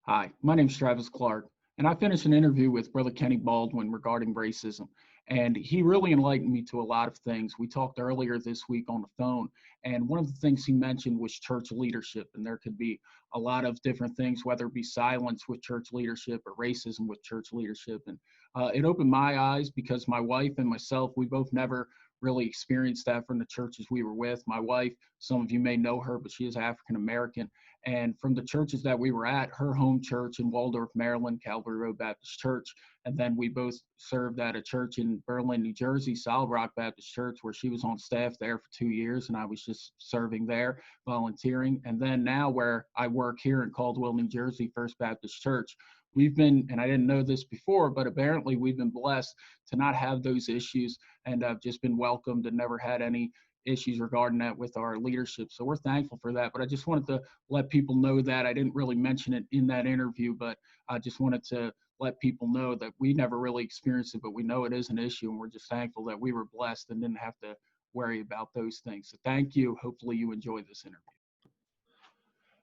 Hi, my name's Travis Clark, and I finished an interview with Brother Kenny Baldwin regarding racism, and he really enlightened me to a lot of things. We talked earlier this week on the phone, and one of the things he mentioned was church leadership, and there could be a lot of different things, whether it be silence with church leadership or racism with church leadership. And it opened my eyes because my wife and myself, we both never really experienced that from the churches we were with. My wife, some of you may know her, but she is African American, and from the churches that we were at, her home church in Waldorf, Maryland, Calvary Road Baptist Church, and then we both served at a church in Berlin, New Jersey, Solid Rock Baptist Church, where she was on staff there for 2 years, and I was just serving there, volunteering. And then now where I work here in Caldwell, New Jersey, First Baptist Church, we've been, and I didn't know this before, but apparently we've been blessed to not have those issues, and I've just been welcomed and never had any issues regarding that with our leadership. So we're thankful for that. But I just wanted to let people know that. I didn't really mention it in that interview, but I just wanted to let people know that we never really experienced it, but we know it is an issue, and we're just thankful that we were blessed and didn't have to worry about those things. So thank you. Hopefully you enjoyed this interview.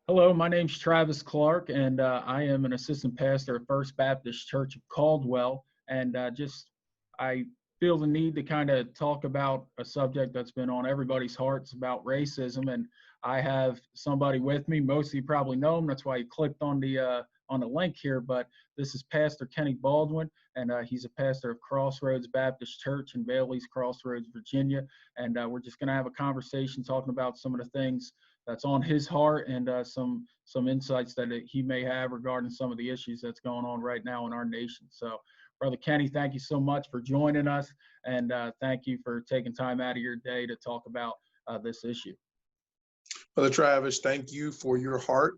Hello, my name's Travis Clark, and I am an assistant pastor at First Baptist Church of Caldwell. And I feel the need to kind of talk about a subject that's been on everybody's hearts about racism. And I have somebody with me. Most of you probably know him. That's why you clicked on the link here. But this is Pastor Kenny Baldwin, and he's a pastor of Crossroads Baptist Church in Bailey's Crossroads, Virginia. And we're just going to have a conversation talking about some of the things that's on his heart and some insights that he may have regarding some of the issues that's going on right now in our nation. So, Brother Kenny, thank you so much for joining us, and thank you for taking time out of your day to talk about this issue. Brother Travis, thank you for your heart.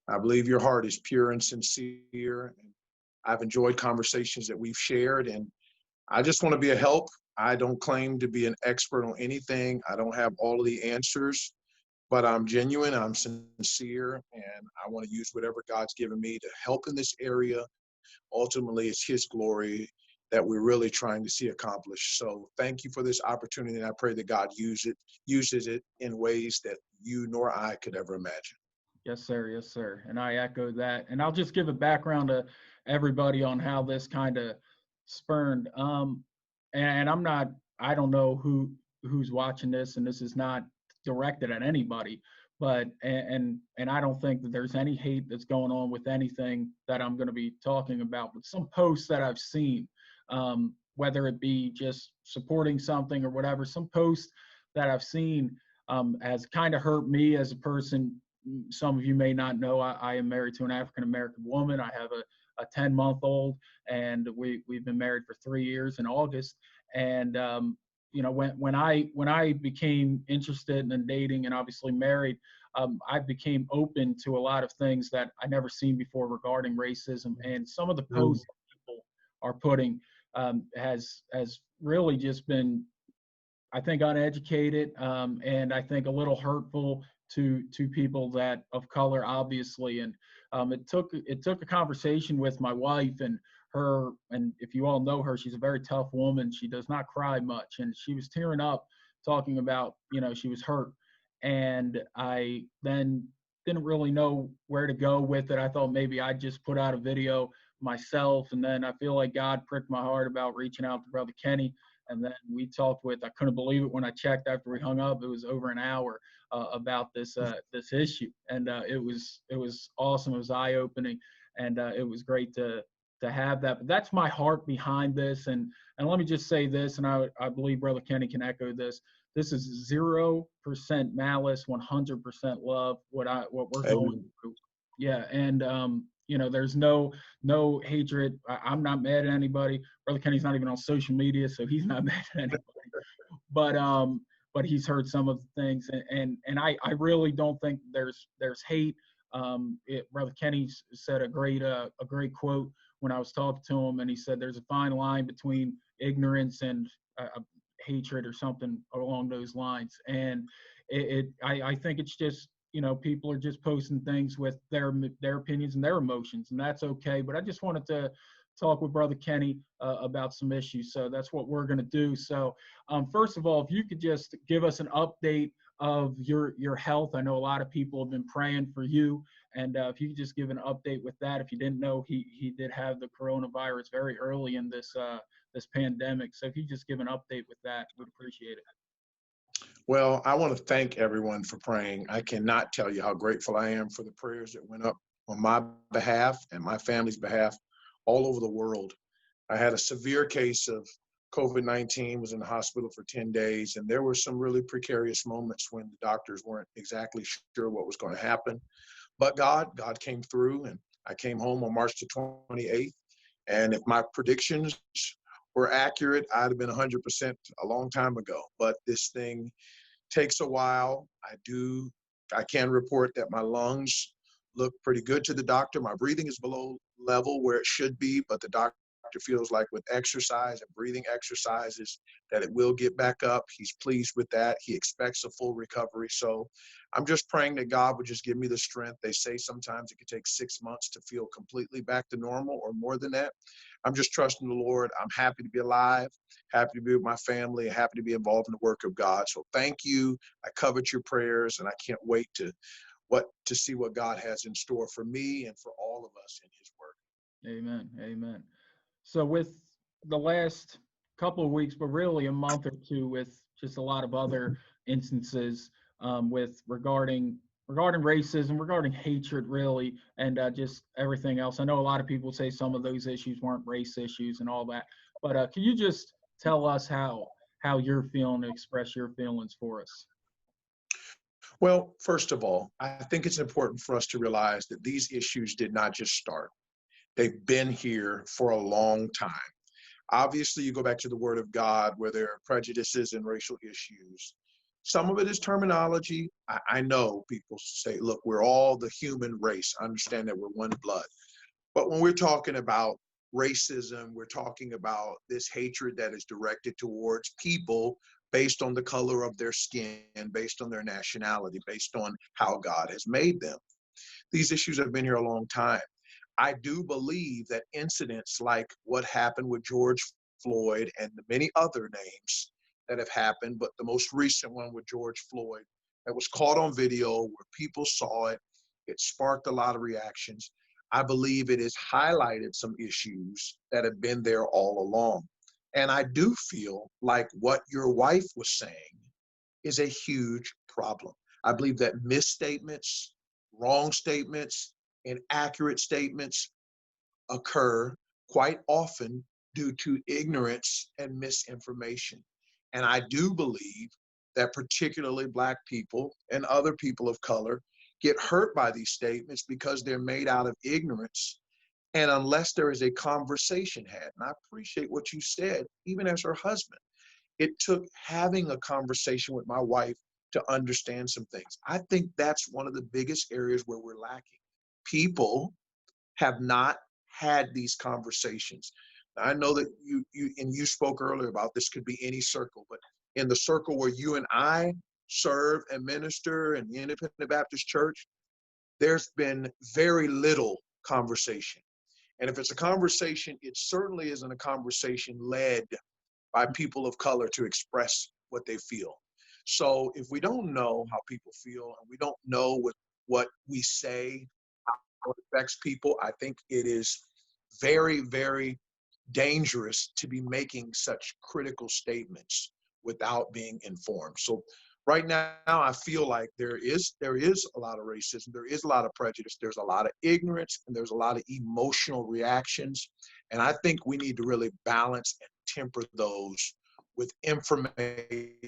I believe your heart is pure and sincere. I've enjoyed conversations that we've shared, and I just want to be a help. I don't claim to be an expert on anything. I don't have all of the answers, but I'm genuine, I'm sincere, and I want to use whatever God's given me to help in this area. Ultimately, it's His glory that we're really trying to see accomplished. So thank you for this opportunity, and I pray that God uses it in ways that you nor I could ever imagine. Yes, sir. Yes, sir. And I echo that. And I'll just give a background to everybody on how this kind of spurned. And I don't know who's watching this, and this is not directed at anybody, but and I don't think that there's any hate that's going on with anything that I'm going to be talking about. But some posts that I've seen, whether it be just supporting something or whatever, some posts that I've seen has kind of hurt me as a person. Some of you may not know I am married to an African American woman. I have a 10-month-old, and we've been married for 3 years in August. And you know, when I became interested in dating and obviously married, I became open to a lot of things that I never seen before regarding racism. And some of the posts people are putting has really just been, I think, uneducated, and I think a little hurtful to people that of color, obviously. And it took a conversation with my wife and her, and if you all know her, she's a very tough woman. She does not cry much, and she was tearing up talking about, you know, she was hurt. And I then didn't really know where to go with it. I thought maybe I'd just put out a video myself, and then I feel like God pricked my heart about reaching out to Brother Kenny. And then we talked I couldn't believe it when I checked after we hung up. It was over an hour about this issue, and it was awesome. It was eye opening, and it was great to have that. But that's my heart behind this. And let me just say this, and I believe Brother Kenny can echo this. This is 0% malice, 100% love. What we're going through. Yeah, and you know, there's no hatred. I'm not mad at anybody. Brother Kenny's not even on social media, so he's not mad at anybody. But he's heard some of the things, and I really don't think there's hate. Brother Kenny said a great quote when I was talking to him, and he said there's a fine line between ignorance and hatred or something along those lines. And I think it's just, you know, people are just posting things with their opinions and their emotions, and that's okay. But I just wanted to talk with Brother Kenny about some issues. So that's what we're going to do. So first of all, if you could just give us an update of your health. I know a lot of people have been praying for you And if you could just give an update with that. If you didn't know, he did have the coronavirus very early in this pandemic. So if you just give an update with that, we'd appreciate it. Well, I want to thank everyone for praying. I cannot tell you how grateful I am for the prayers that went up on my behalf and my family's behalf all over the world. I had a severe case of COVID-19, was in the hospital for 10 days, and there were some really precarious moments when the doctors weren't exactly sure what was going to happen. But God came through, and I came home on March the 28th. And if my predictions were accurate, I'd have been 100% a long time ago. But this thing takes a while. I can report that my lungs look pretty good to the doctor. My breathing is below level where it should be, but the doctor feels like with exercise and breathing exercises that it will get back up. He's pleased with that. He expects a full recovery. So I'm just praying that God would just give me the strength. They say sometimes it could take 6 months to feel completely back to normal or more than that. I'm just trusting the Lord. I'm happy to be alive, happy to be with my family, happy to be involved in the work of God. So thank you. I covet your prayers, and I can't wait to see what God has in store for me and for all of us in his work. Amen. Amen. So with the last couple of weeks, but really a month or two, with just a lot of other instances with regarding racism, regarding hatred, really, and just everything else. I know a lot of people say some of those issues weren't race issues and all that, but can you just tell us how you're feeling, express your feelings for us? Well, first of all, I think it's important for us to realize that these issues did not just start. They've been here for a long time. Obviously, you go back to the Word of God where there are prejudices and racial issues. Some of it is terminology. I know people say, look, we're all the human race. I understand that we're one blood. But when we're talking about racism, we're talking about this hatred that is directed towards people based on the color of their skin, based on their nationality, based on how God has made them. These issues have been here a long time. I do believe that incidents like what happened with George Floyd and the many other names that have happened, but the most recent one with George Floyd that was caught on video where people saw it, it sparked a lot of reactions. I believe it has highlighted some issues that have been there all along. And I do feel like what your wife was saying is a huge problem. I believe that misstatements, wrong statements, inaccurate statements occur quite often due to ignorance and misinformation. And I do believe that particularly Black people and other people of color get hurt by these statements because they're made out of ignorance. And unless there is a conversation had, and I appreciate what you said, even as her husband, it took having a conversation with my wife to understand some things. I think that's one of the biggest areas where we're lacking. People have not had these conversations. Now, I know that you spoke earlier about this could be any circle, but in the circle where you and I serve and minister in the Independent Baptist Church, there's been very little conversation. And if it's a conversation, it certainly isn't a conversation led by people of color to express what they feel. So if we don't know how people feel and we don't know what we say, how it affects people, I think it is very, very dangerous to be making such critical statements without being informed. So right now, I feel like there is a lot of racism, there is a lot of prejudice, there's a lot of ignorance, and there's a lot of emotional reactions. And I think we need to really balance and temper those with information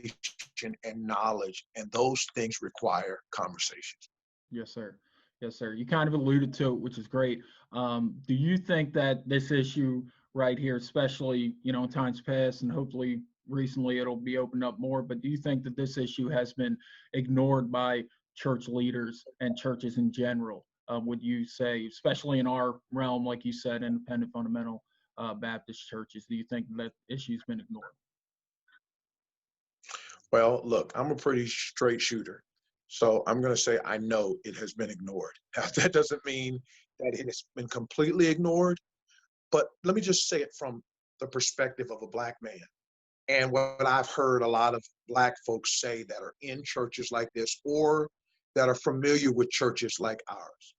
and knowledge. And those things require conversations. Yes, sir. Yes, sir. You kind of alluded to it, which is great. Do you think that this issue right here, especially, in times past and hopefully recently it'll be opened up more, but do you think that this issue has been ignored by church leaders and churches in general? Would you say, especially in our realm, like you said, independent fundamental Baptist churches, do you think that issue's been ignored? Well, look, I'm a pretty straight shooter. So I'm going to say I know it has been ignored. That doesn't mean that it has been completely ignored, but let me just say it from the perspective of a Black man. And what I've heard a lot of Black folks say that are in churches like this or that are familiar with churches like ours.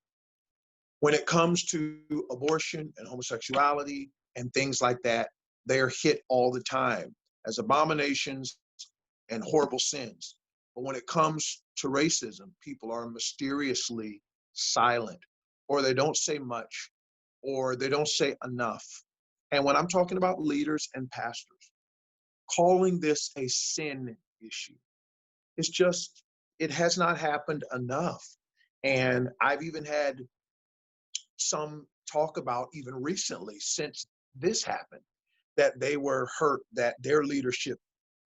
When it comes to abortion and homosexuality and things like that, they are hit all the time as abominations and horrible sins. But when it comes to racism, people are mysteriously silent, or they don't say much, or they don't say enough. And when I'm talking about leaders and pastors, calling this a sin issue, it's just, it has not happened enough. And I've even had some talk about, even recently since this happened, that they were hurt that their leadership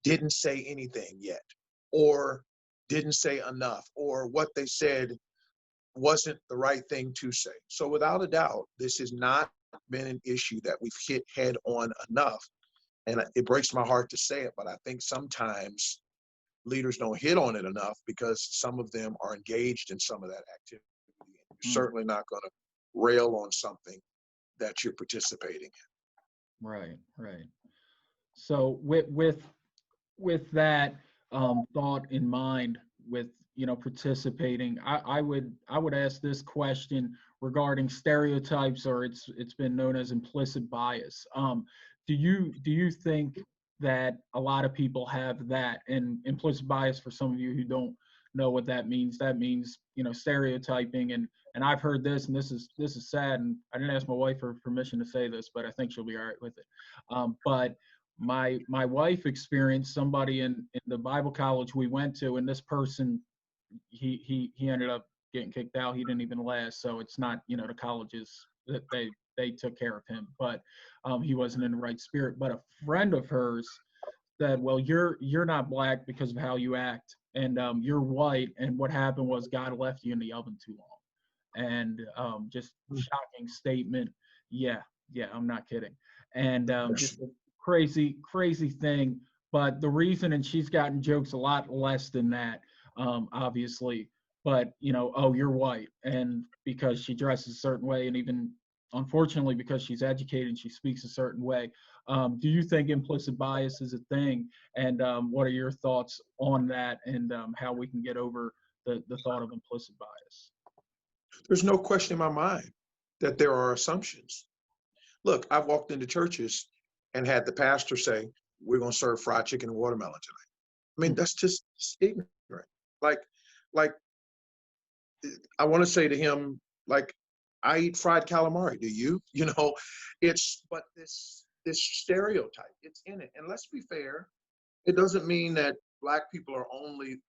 didn't say anything yet, or didn't say enough, or what they said wasn't the right thing to say. So without a doubt, this has not been an issue that we've hit head on enough. And it breaks my heart to say it, but I think sometimes leaders don't hit on it enough because some of them are engaged in some of that activity. You're Mm, certainly not going to rail on something that you're participating in. right, right. So with that thought in mind, with participating, I would ask this question regarding stereotypes, or it's been known as implicit bias. Do you think that a lot of people have that? And implicit bias, for some of you who don't know what that means stereotyping, and I've heard this, and this is sad, and I didn't ask my wife for permission to say this, but I think she'll be all right with it. But my wife experienced somebody in the Bible college we went to, and this person, he ended up getting kicked out. He didn't even last. So it's not, the colleges that they took care of him, but he wasn't in the right spirit. But a friend of hers said, well, you're not black because of how you act, and you're white, and what happened was God left you in the oven too long. And just shocking statement. Yeah, yeah, I'm not kidding. And just a crazy thing. But the reason, and she's gotten jokes a lot less than that, obviously. But oh, you're white, and because she dresses a certain way, and even unfortunately because she's educated and she speaks a certain way. Do you think implicit bias is a thing? And what are your thoughts on that, and how we can get over the thought of implicit bias? There's no question in my mind that there are assumptions. Look, I've walked into churches and had the pastor say, we're going to serve fried chicken and watermelon tonight. I mean, that's just ignorant. Like, like I want to say to him, like, I eat fried calamari. Do you? But this stereotype, it's in it. And let's be fair, it doesn't mean that black people are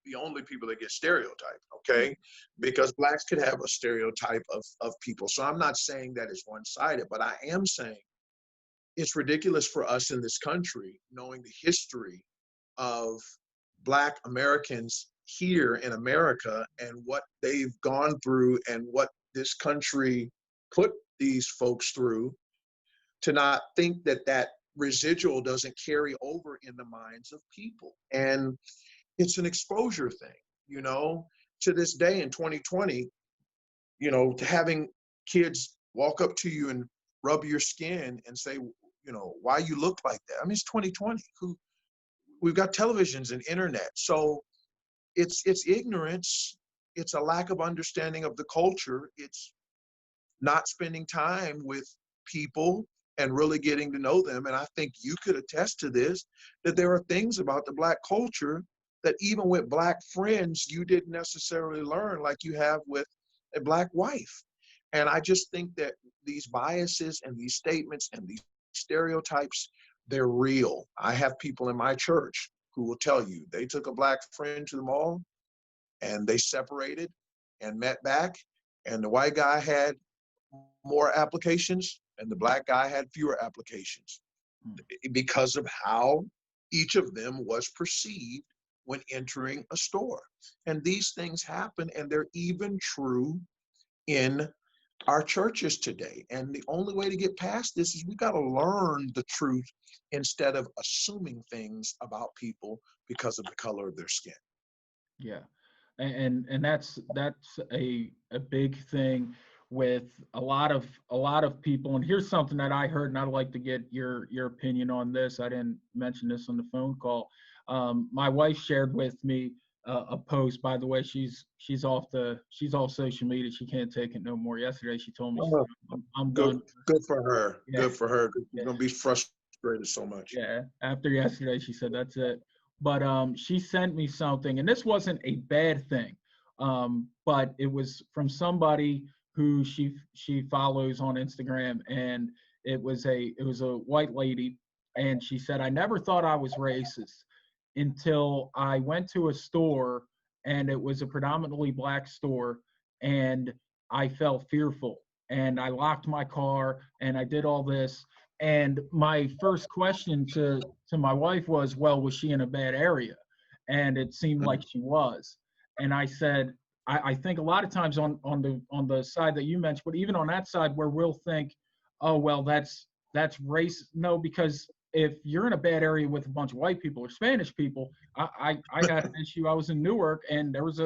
the only people that get stereotyped, okay? Because blacks could have a stereotype of people. So I'm not saying that it's one-sided, but I am saying it's ridiculous for us in this country, knowing the history of Black Americans here in America and what they've gone through and what this country put these folks through, to not think that that residual doesn't carry over in the minds of people. And it's an exposure thing, to this day in 2020, to having kids walk up to you and rub your skin and say, why you look like that. I mean, it's 2020. We've got televisions and internet. So it's ignorance. It's a lack of understanding of the culture. It's not spending time with people and really getting to know them. And I think you could attest to this, that there are things about the Black culture that even with Black friends, you didn't necessarily learn like you have with a Black wife. And I just think that these biases and these statements and these stereotypes, they're real. I have people in my church who will tell you they took a Black friend to the mall and they separated and met back, and the white guy had more applications and the Black guy had fewer applications because of how each of them was perceived when entering a store. And these things happen, and they're even true in our churches today. And the only way to get past this is we got to learn the truth instead of assuming things about people because of the color of their skin. Yeah, and that's a big thing with a lot of people. And here's something that I heard, and I'd like to get your opinion on this. I didn't mention this on the phone call. My wife shared with me a post. By the way, she's off social media. She can't take it no more. Yesterday she told me, she Oh, said, I'm good, done. good for her. Yeah, Good for her. 'Cause she's yeah, gonna be frustrated so much. yeah. After yesterday, she said that's it. But she sent me something, and this wasn't a bad thing, but it was from somebody who she follows on Instagram, and it was a white lady, and she said, I never thought I was racist until I went to a store, and it was a predominantly black store, and I felt fearful, and I locked my car, and I did all this. And my first question to my wife was, well, was she in a bad area? And it seemed like she was. And I said, I think a lot of times on the side that you mentioned, but even on that side where we'll think, oh well, that's race. No, because if you're in a bad area with a bunch of white people or Spanish people, I had an issue. I was in Newark, and there was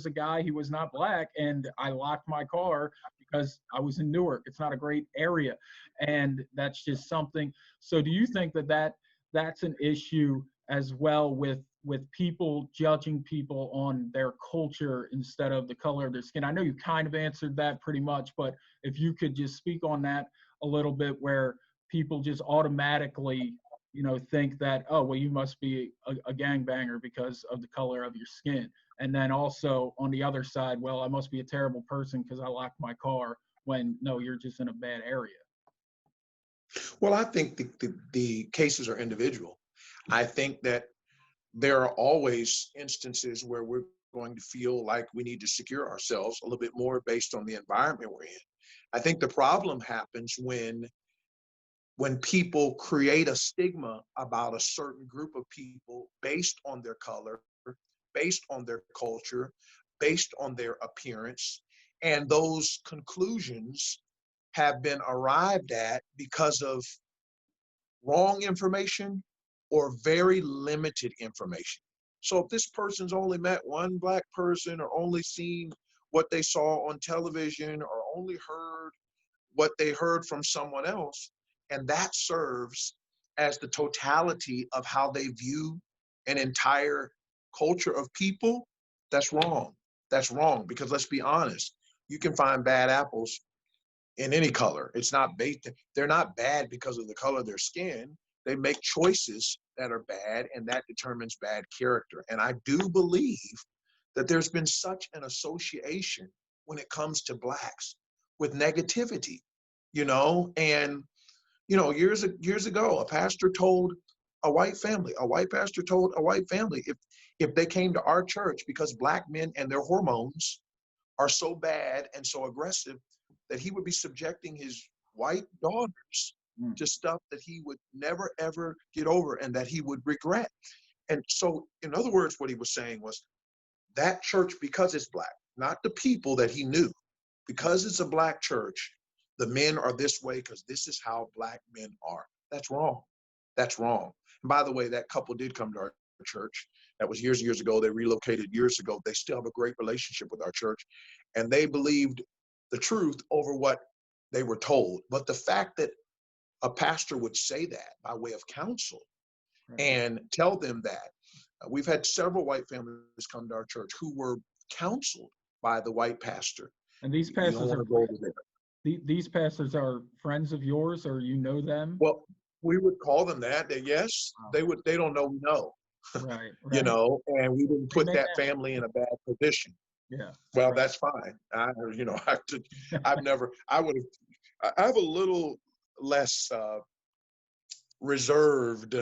a guy. He was not black, and I locked my car because I was in Newark. It's not a great area, and that's just something. So, do you think that's an issue as well with people judging people on their culture instead of the color of their skin? I know you kind of answered that pretty much, but if you could just speak on that a little bit, where people just automatically, think that, oh, well, you must be a gangbanger because of the color of your skin. And then also on the other side, well, I must be a terrible person because I locked my car, when no, you're just in a bad area. Well, I think the cases are individual. I think that there are always instances where we're going to feel like we need to secure ourselves a little bit more based on the environment we're in. I think the problem happens when people create a stigma about a certain group of people based on their color, based on their culture, based on their appearance, and those conclusions have been arrived at because of wrong information or very limited information. So if this person's only met one black person or only seen what they saw on television or only heard what they heard from someone else, and that serves as the totality of how they view an entire culture of people, that's wrong. That's wrong, because let's be honest, you can find bad apples in any color. It's not based, they're not bad because of the color of their skin. They make choices that are bad, and that determines bad character. And I do believe that there's been such an association when it comes to blacks with negativity, and years ago, a white pastor told a white family, if they came to our church, because black men and their hormones are so bad and so aggressive, that he would be subjecting his white daughters Mm. to stuff that he would never ever get over and that he would regret. And so, in other words, what he was saying was that church, because it's black, not the people that he knew, because it's a black church, the men are this way because this is how black men are. That's wrong. That's wrong. And by the way, that couple did come to our church. That was years ago. They relocated years ago. They still have a great relationship with our church, and they believed the truth over what they were told. But the fact that a pastor would say that by way of counsel Right. and tell them that, we've had several white families come to our church who were counseled by the white pastor. And these You don't pastors want are to go over there. these pastors are friends of yours, or you know them? Well, we would call them that. Yes, Wow. they don't know we know, Right, right. and we didn't They put may that now. family in a bad position. Yeah. Well, Right. that's fine. I've never, I have a little less reserved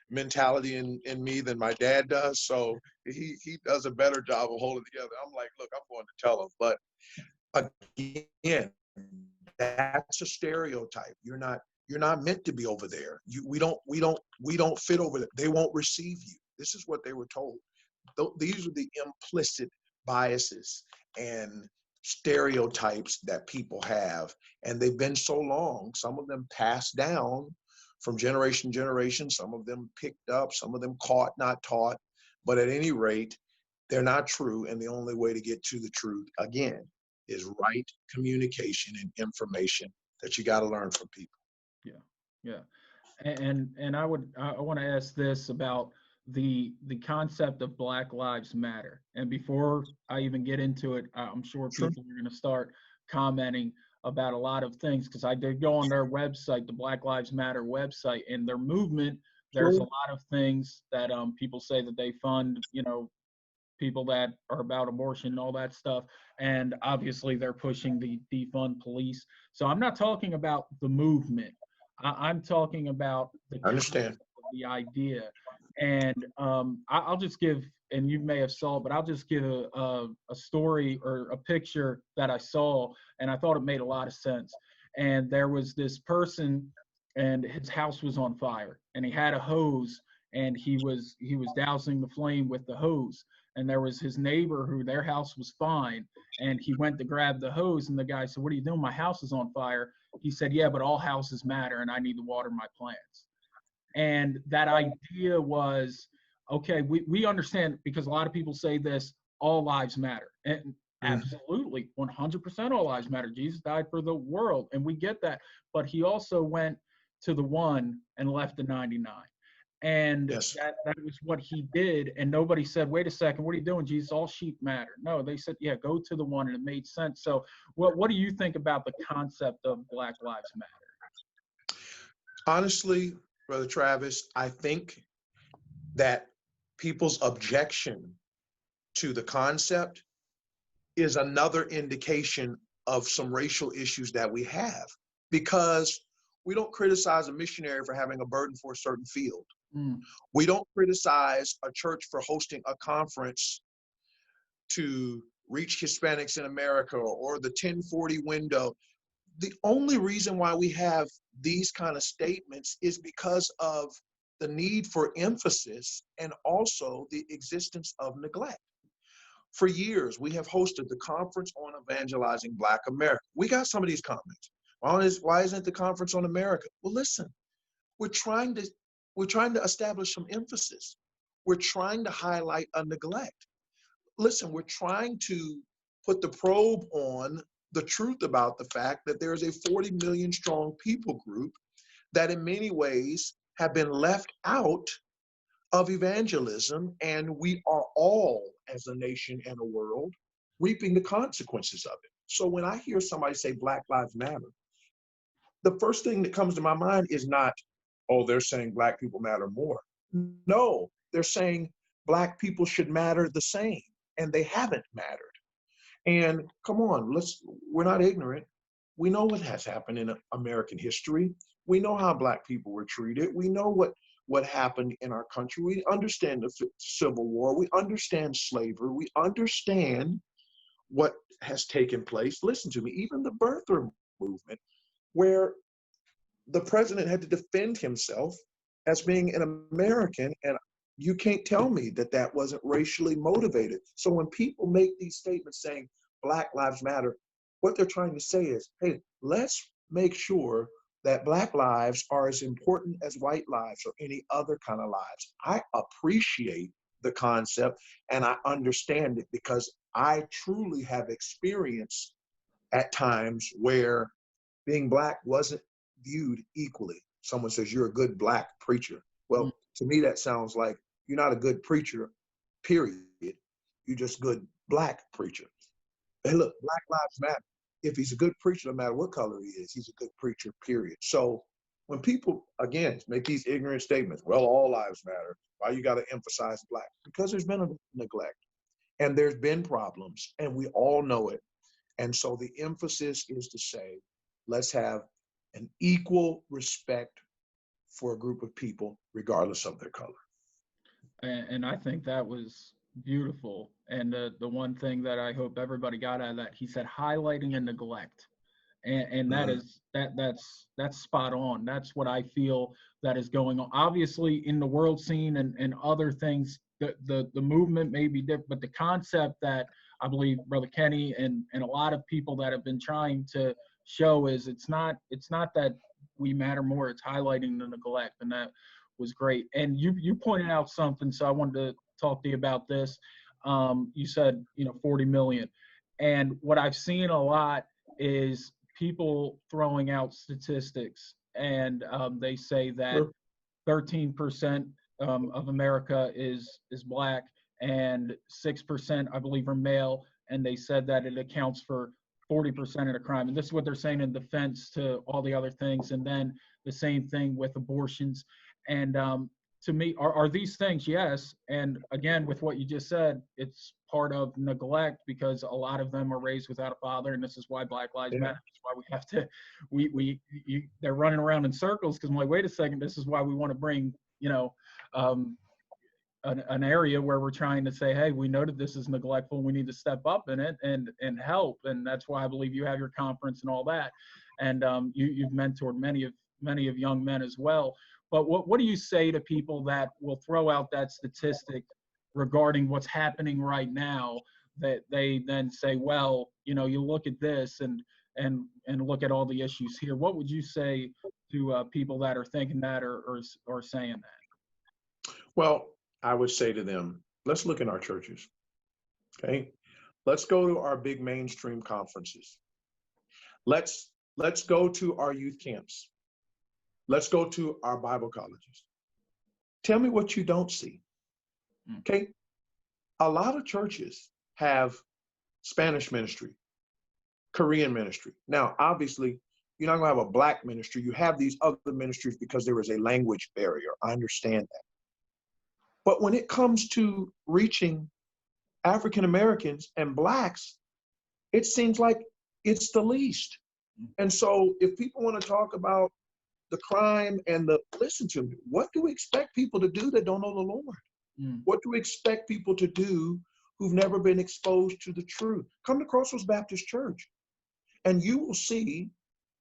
mentality in me than my dad does. So he does a better job of holding together. I'm like, look, I'm going to tell him. But again, that's a stereotype. You're not meant to be over there. We don't fit over there. They won't receive you. This is what they were told. These are the implicit biases and stereotypes that people have, and they've been so long. Some of them passed down from generation to generation. Some of them picked up. Some of them caught, not taught. But at any rate, they're not true. And the only way to get to the truth, again, is right communication and information that you got to learn from people. Yeah. Yeah. And I want to ask this about the concept of Black Lives Matter. And before I even get into it, I'm sure Sure. people are going to start commenting about a lot of things, because I did go on their website, the Black Lives Matter website, and their movement. There's a Sure. lot of things that people say that they fund, people that are about abortion and all that stuff. And obviously they're pushing the defund police. So I'm not talking about the movement. I'm talking about the I concept understand. of the idea. And I'll just give, and you may have saw, but I'll just give a story or a picture that I saw, and I thought it made a lot of sense. And there was this person, and his house was on fire, and he had a hose, and he was dousing the flame with the hose. And there was his neighbor who their house was fine, and he went to grab the hose, and the guy said, "What are you doing? My house is on fire." He said, "Yeah, but all houses matter, and I need to water my plants." And that idea was, okay, we understand, because a lot of people say this, all lives matter. And Mhm. absolutely, 100% all lives matter. Jesus died for the world, and we get that. But he also went to the one and left the 99. And Yes. that was what he did. And nobody said, "Wait a second, what are you doing, Jesus? All sheep matter." No, they said, "Yeah, go to the one," and it made sense. So what do you think about the concept of Black Lives Matter? Honestly, Brother Travis, I think that people's objection to the concept is another indication of some racial issues that we have, because we don't criticize a missionary for having a burden for a certain field. Mm, We don't criticize a church for hosting a conference to reach Hispanics in America, or the 1040 window. The only reason why we have these kind of statements is because of the need for emphasis and also the existence of neglect. For years, we have hosted the Conference on Evangelizing Black America. We got some of these comments. Why isn't the Conference on America? Well, listen, we're trying to we're trying to establish some emphasis. We're trying to highlight a neglect. Listen, we're trying to put the probe on the truth about the fact that there is a 40 million strong people group that in many ways have been left out of evangelism, and we are all, as a nation and a world, reaping the consequences of it. So when I hear somebody say Black Lives Matter, the first thing that comes to my mind is not, oh, they're saying Black people matter more. No, they're saying Black people should matter the same, and they haven't mattered. And come on, we're not ignorant. We know what has happened in American history. We know how Black people were treated. We know what happened in our country. We understand the Civil War. We understand slavery. We understand what has taken place. Listen to me, even the birther movement, where the president had to defend himself as being an American, and you can't tell me that that wasn't racially motivated. So when people make these statements saying Black Lives Matter, what they're trying to say is, hey, let's make sure that Black lives are as important as white lives or any other kind of lives. I appreciate the concept and I understand it, because I truly have experienced at times where being Black wasn't viewed equally. Someone says, "You're a good Black preacher." mm, Well, to me, that sounds like you're not a good preacher, period. You're just good Black preacher. Hey, look, Black Lives Matter. If he's a good preacher, no matter what color he is, he's a good preacher, period. So when people, again, make these ignorant statements, well, all lives matter, why you got to emphasize Black? Because there's been a neglect and there's been problems, and we all know it. And so the emphasis is to say, let's have an equal respect for a group of people, regardless of their color. and I think that was beautiful. And the one thing that I hope everybody got out of that, he said highlighting a neglect. And that Mm, is that's spot on. That's what I feel that is going on. Obviously, in the world scene and other things, the movement may be different, but the concept that I believe Brother Kenny and a lot of people that have been trying to show is it's not that we matter more. It's highlighting the neglect, and that was great. And you pointed out something, so I wanted to talk to you about this. You said 40 million, and what I've seen a lot is people throwing out statistics, and they say that sure. 13% of America is black, and 6%, I believe, are male. And they said that it accounts for 40% of the crime. And this is what they're saying in defense to all the other things. And then the same thing with abortions. And to me, are these things? Yes. And again, with what you just said, it's part of neglect because a lot of them are raised without a father. And this is why Black Lives Yeah. Matter. That's why we have to, they're running around in circles because I'm like, wait a second, this is why we want to bring, um, an area where we're trying to say, hey, we know that this is neglectful. We need to step up in it and help. And that's why I believe you have your conference and all that. And you've mentored many of young men as well. But what do you say to people that will throw out that statistic regarding what's happening right now, that they then say, well, you look at this and look at all the issues here. What would you say to people that are thinking that or saying that? Well, I would say to them, let's look in our churches. Okay. Let's go to our big mainstream conferences. Let's go to our youth camps. Let's go to our Bible colleges. Tell me what you don't see. Okay. A lot of churches have Spanish ministry, Korean ministry. Now, obviously, you're not going to have a black ministry. You have these other ministries because there is a language barrier. I understand that. But when it comes to reaching African Americans and blacks, it seems like it's the least. And so if people want to talk about the crime and listen to me, what do we expect people to do that don't know the Lord? What do we expect people to do who've never been exposed to the truth? Come to Crossroads Baptist Church and you will see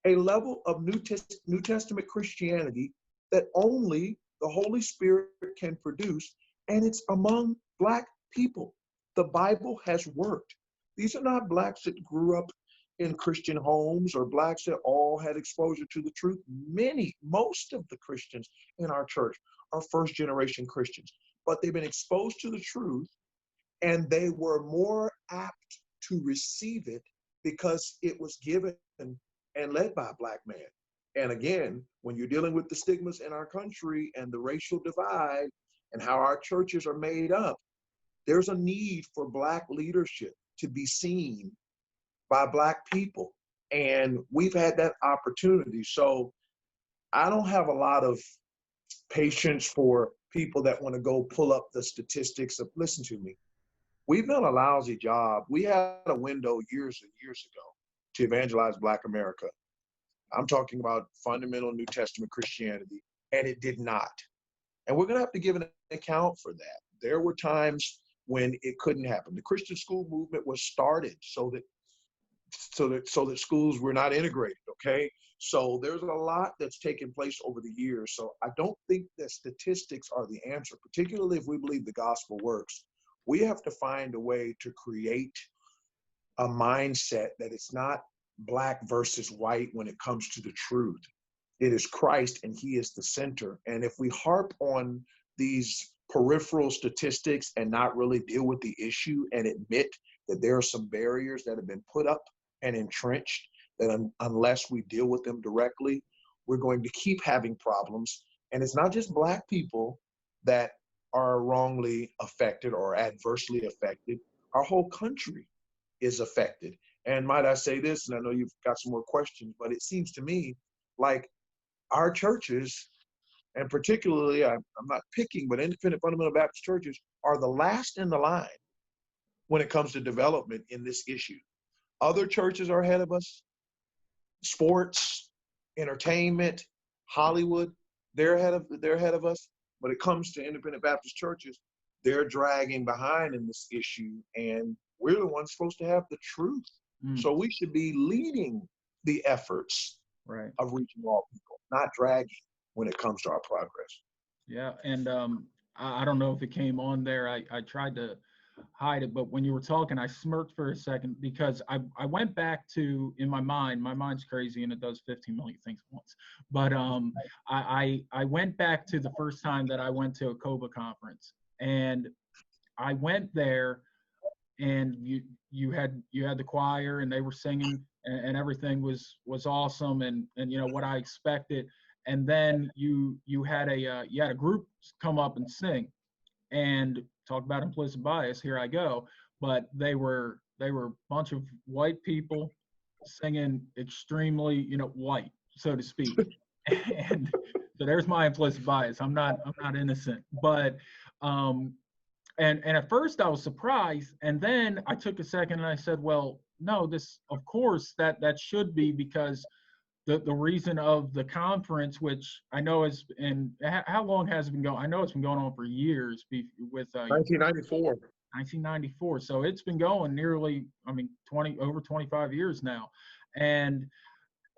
a level of New Testament Christianity that only the Holy Spirit can produce, and it's among black people. The Bible has worked. These are not blacks that grew up in Christian homes or blacks that all had exposure to the truth. Most of the Christians in our church are first-generation Christians, but they've been exposed to the truth, and they were more apt to receive it because it was given and led by a black man. And again, when you're dealing with the stigmas in our country and the racial divide and how our churches are made up, there's a need for black leadership to be seen by black people. And we've had that opportunity. So I don't have a lot of patience for people that want to go pull up the statistics of, listen to me. We've done a lousy job. We had a window years and years ago to evangelize Black America. I'm talking about fundamental New Testament Christianity, and it did not. And we're going to have to give an account for that. There were times when it couldn't happen. The Christian school movement was started so that schools were not integrated, okay? So there's a lot that's taken place over the years. So I don't think that statistics are the answer, particularly if we believe the gospel works. We have to find a way to create a mindset that it's not black versus white when it comes to the truth. It is Christ and he is the center. And if we harp on these peripheral statistics and not really deal with the issue and admit that there are some barriers that have been put up and entrenched, that unless we deal with them directly, we're going to keep having problems. And it's not just black people that are wrongly affected or adversely affected. Our whole country is affected. And might I say this, and I know you've got some more questions, but it seems to me like our churches, and particularly, I'm not picking, but independent fundamental Baptist churches are the last in the line when it comes to development in this issue. Other churches are ahead of us. Sports, entertainment, Hollywood, they're ahead of us. But it comes to independent Baptist churches, they're dragging behind in this issue, and we're the ones supposed to have the truth. So we should be leading the efforts of reaching all people, not dragging when it comes to our progress. Yeah, and I don't know if it came on there. I tried to hide it, but when you were talking, I smirked for a second because I went back to, in my mind's crazy and it does 15 million things at once. But I went back to the first time that I went to a COBA conference, and I went there, and you had the choir and they were singing, and everything was awesome, and what I expected. and then you had a group come up and sing, and talk about implicit bias. Here I go, but they were a bunch of white people singing extremely, white, so to speak. And so there's my implicit bias. I'm not innocent, but um, and at first I was surprised, and then I took a second and I said, well, no, this, of course, that should be, because the reason of the conference, which I know is, and how long has it been going? I know it's been going on for years, with 1994. 1994. So it's been going nearly, 25 years now. And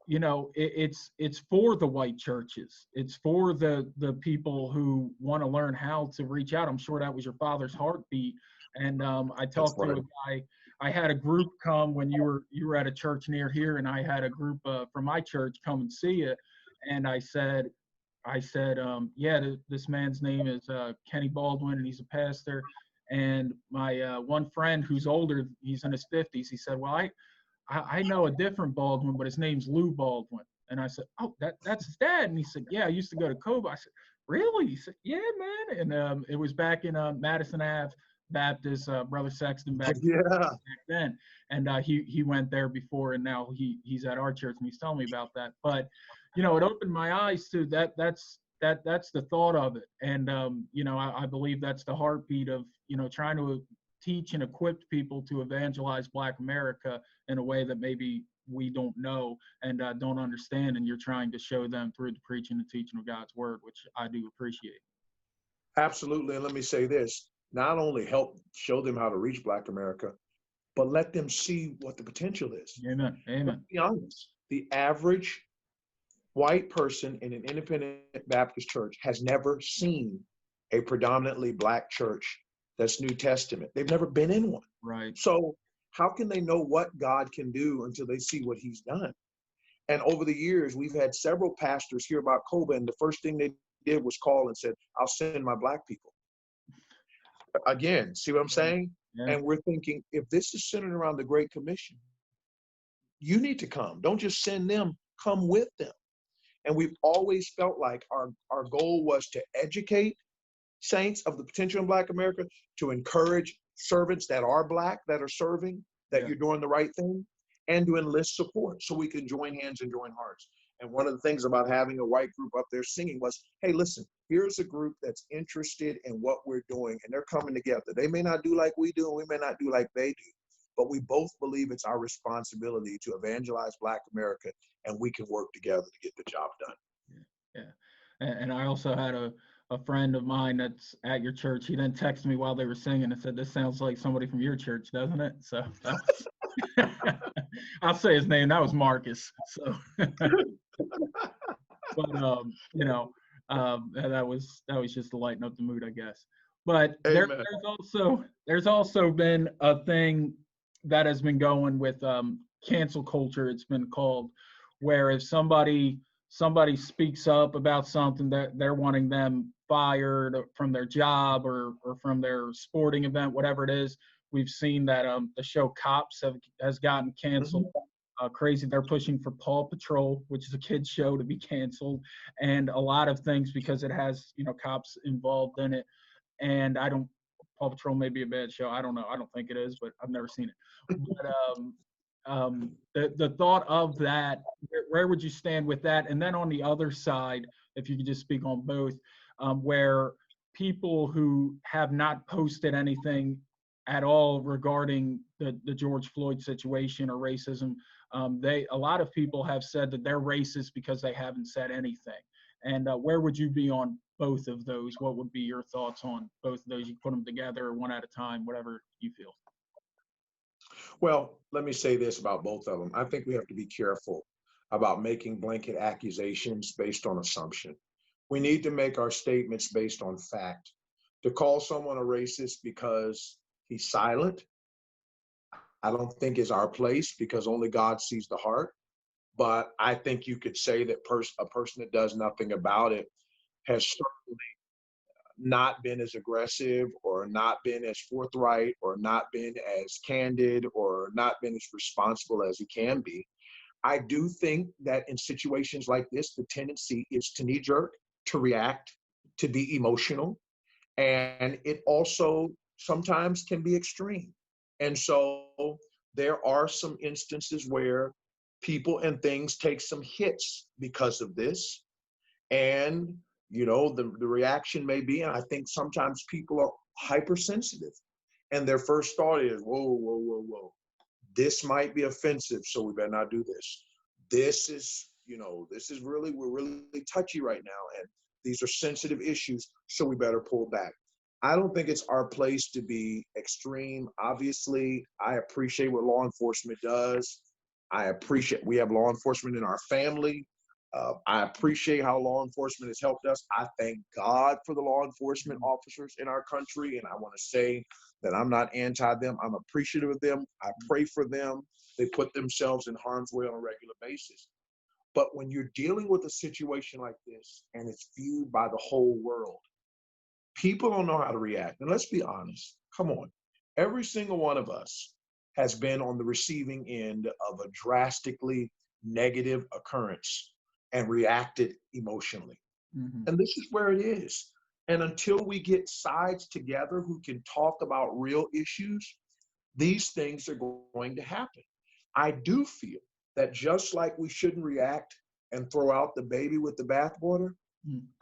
it's for the white churches. It's for the people who want to learn how to reach out. I'm sure that was your father's heartbeat. And I That's talked to right. a guy. I had a group come when you were at a church near here, and I had a group from my church come and see you. And I said, yeah, this man's name is Kenny Baldwin, and he's a pastor. And my one friend who's older, he's in his 50s. He said, well, I know a different Baldwin, but his name's Lou Baldwin. And I said, oh, that's his dad. And he said, yeah, I used to go to Kobe. I said, really? He said, yeah, man. And it was back in Madison Ave Baptist, Brother Sexton back Yeah, then. And he went there before, and now he's at our church, and he's telling me about that. But it opened my eyes to that. That's the thought of it. And I believe that's the heartbeat of trying to teach and equip people to evangelize Black America in a way that maybe we don't know and don't understand, and you're trying to show them through the preaching and teaching of God's word, which I do appreciate. absolutely. And let me say this, not only help show them how to reach Black America, but let them see what the potential is. Amen. Amen. Let's be honest, the average white person in an independent Baptist church has never seen a predominantly Black church that's New Testament. They've never been in one. Right. So how can they know what God can do until they see what he's done? And over the years, we've had several pastors hear about Kobe, and the first thing they did was call and said, I'll send my Black people. Again, see what I'm saying? Yeah. And we're thinking, if this is centered around the Great Commission, you need to come. Don't just send them, come with them. And we've always felt like our goal was to educate saints of the potential in Black America, to encourage servants that are Black, that are serving, that you're doing the right thing, and to enlist support so we can join hands and join hearts. And one of the things about having a white group up there singing was, hey, listen, here's a group that's interested in what we're doing, and they're coming together. They may not do like we do, and we may not do like they do, but we both believe it's our responsibility to evangelize Black America, and we can work together to get the job done. Yeah. And I also had a friend of mine that's at your church. He then texted me while they were singing and said, this sounds like somebody from your church, doesn't it? So I'll say his name. That was Marcus. So, but that was just to lighten up the mood, I guess. But there's also been a thing that has been going with cancel culture. It's been called, where if somebody speaks up about something, that they're wanting them fired from their job or from their sporting event, whatever it is. We've seen that the show Cops has gotten canceled. Crazy. They're pushing for Paw Patrol, which is a kid's show, to be canceled, and a lot of things because it has cops involved in it. And Paw Patrol may be a bad show. I don't know. I don't think it is, but I've never seen it. But the thought of that, where would you stand with that? And then on the other side, if you could just speak on both, where people who have not posted anything at all regarding the George Floyd situation or racism, a lot of people have said that they're racist because they haven't said anything. And where would you be on both of those? What would be your thoughts on both of those? You put them together one at a time, whatever you feel. Well, let me say this about both of them. I think we have to be careful about making blanket accusations based on assumption. We need to make our statements based on fact. To call someone a racist because he's silent, I don't think is our place, because only God sees the heart. But I think you could say that a person that does nothing about it has certainly not been as aggressive, or not been as forthright, or not been as candid, or not been as responsible as he can be. I do think that in situations like this, the tendency is to knee jerk, to react, to be emotional. And it also sometimes can be extreme. And so there are some instances where people and things take some hits because of this. And, the reaction may be, and I think sometimes people are hypersensitive. And their first thought is, whoa, whoa, whoa, whoa, this might be offensive, so we better not do this. This is really, we're really touchy right now, and these are sensitive issues, so we better pull back. I don't think it's our place to be extreme. Obviously, I appreciate what law enforcement does. I appreciate we have law enforcement in our family. I appreciate how law enforcement has helped us. I thank God for the law enforcement officers in our country, and I want to say that I'm not anti them. I'm appreciative of them. I pray for them. They put themselves in harm's way on a regular basis. But when you're dealing with a situation like this and it's viewed by the whole world, people don't know how to react. And let's be honest, come on. Every single one of us has been on the receiving end of a drastically negative occurrence and reacted emotionally. Mm-hmm. And this is where it is. And until we get sides together who can talk about real issues, these things are going to happen. I do feel that just like we shouldn't react and throw out the baby with the bathwater,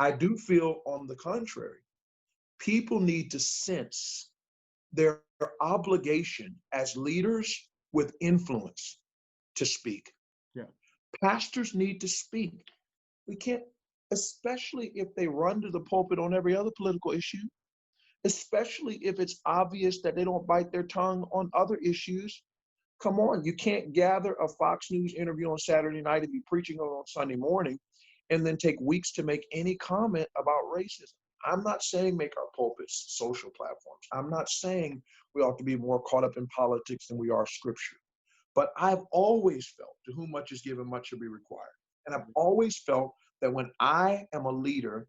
I do feel on the contrary, people need to sense their obligation as leaders with influence to speak. Yeah. Pastors need to speak. We can't, especially if they run to the pulpit on every other political issue, especially if it's obvious that they don't bite their tongue on other issues. Come on, you can't gather a Fox News interview on Saturday night and be preaching on Sunday morning and then take weeks to make any comment about racism. I'm not saying make our pulpits social platforms. I'm not saying we ought to be more caught up in politics than we are scripture. But I've always felt to whom much is given, much shall be required. And I've always felt that when I am a leader,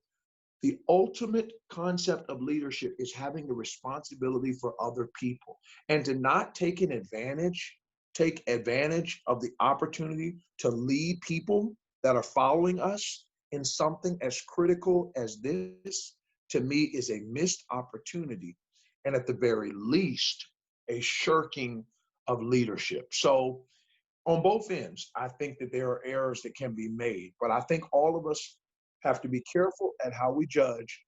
the ultimate concept of leadership is having the responsibility for other people and to not take advantage of the opportunity to lead people that are following us in something as critical as this, to me, is a missed opportunity. And at the very least, a shirking of leadership. So on both ends, I think that there are errors that can be made, but I think all of us have to be careful at how we judge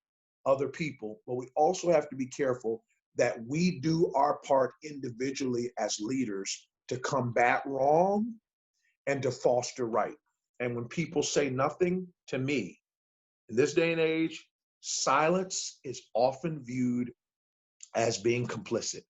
other people, but we also have to be careful that we do our part individually as leaders to combat wrong and to foster right. And when people say nothing, to me, in this day and age, silence is often viewed as being complicit.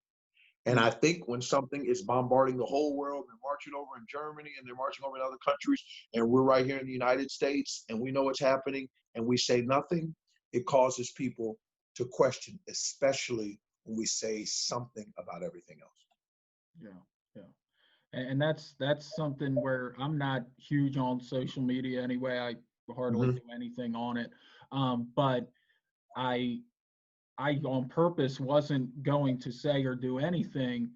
And I think when something is bombarding the whole world, they're marching over in Germany and they're marching over in other countries, and we're right here in the United States and we know what's happening and we say nothing, it causes people to question, especially when we say something about everything else. Yeah, yeah. And that's something where I'm not huge on social media anyway. I hardly do anything on it. But I on purpose wasn't going to say or do anything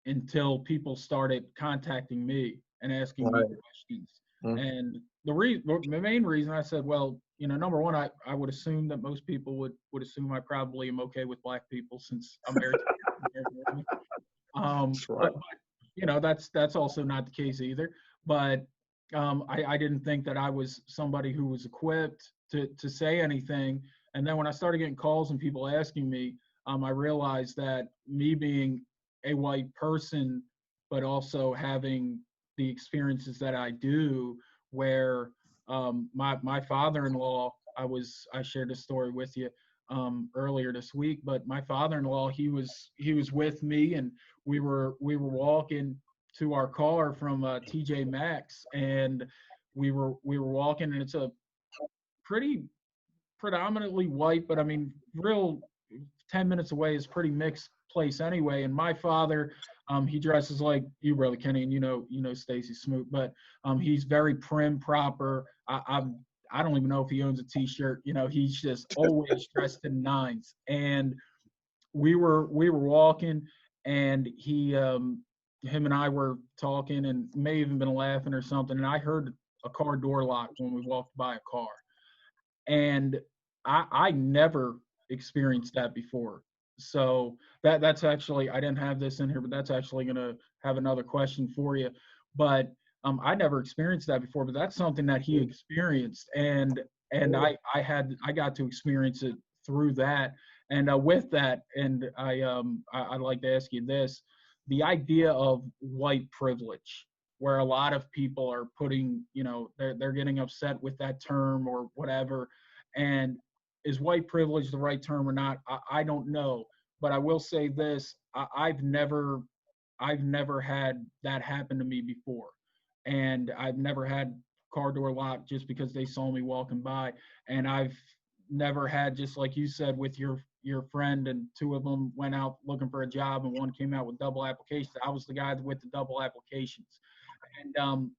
until people started contacting me and asking me questions. And the main reason I said, well, number one, I would assume that most people would assume I probably am okay with black people since I'm married to That's right. that's also not the case either. But I didn't think that I was somebody who was equipped to say anything. And then when I started getting calls and people asking me, I realized that me being a white person, but also having the experiences that I do, where my father-in-law, I shared this story with you earlier this week, but my father-in-law, he was with me, and we were walking to our car from TJ Maxx, and we were walking, and it's a pretty predominantly white, but I mean, real 10 minutes away is pretty mixed place anyway. And my father, he dresses like you, Brother Kenny, and Stacy Smoot, but he's very prim, proper. I don't even know if he owns a t-shirt. He's just always dressed in nines. And we were walking, and he him and I were talking and may even been laughing or something, and I heard a car door lock when we walked by a car, and I never experienced that before. So that's actually, I didn't have this in here, but that's actually gonna have another question for you. But I never experienced that before, but that's something that he experienced, and I got to experience it through that. And with that, and I'd like to ask you this: the idea of white privilege, where a lot of people are putting, they're getting upset with that term or whatever. And is white privilege the right term or not? I don't know, but I will say this: I've never had that happen to me before, and I've never had car door locked just because they saw me walking by, and I've never had, just like you said with your friend, and two of them went out looking for a job and one came out with double applications. I was the guy with the double applications. And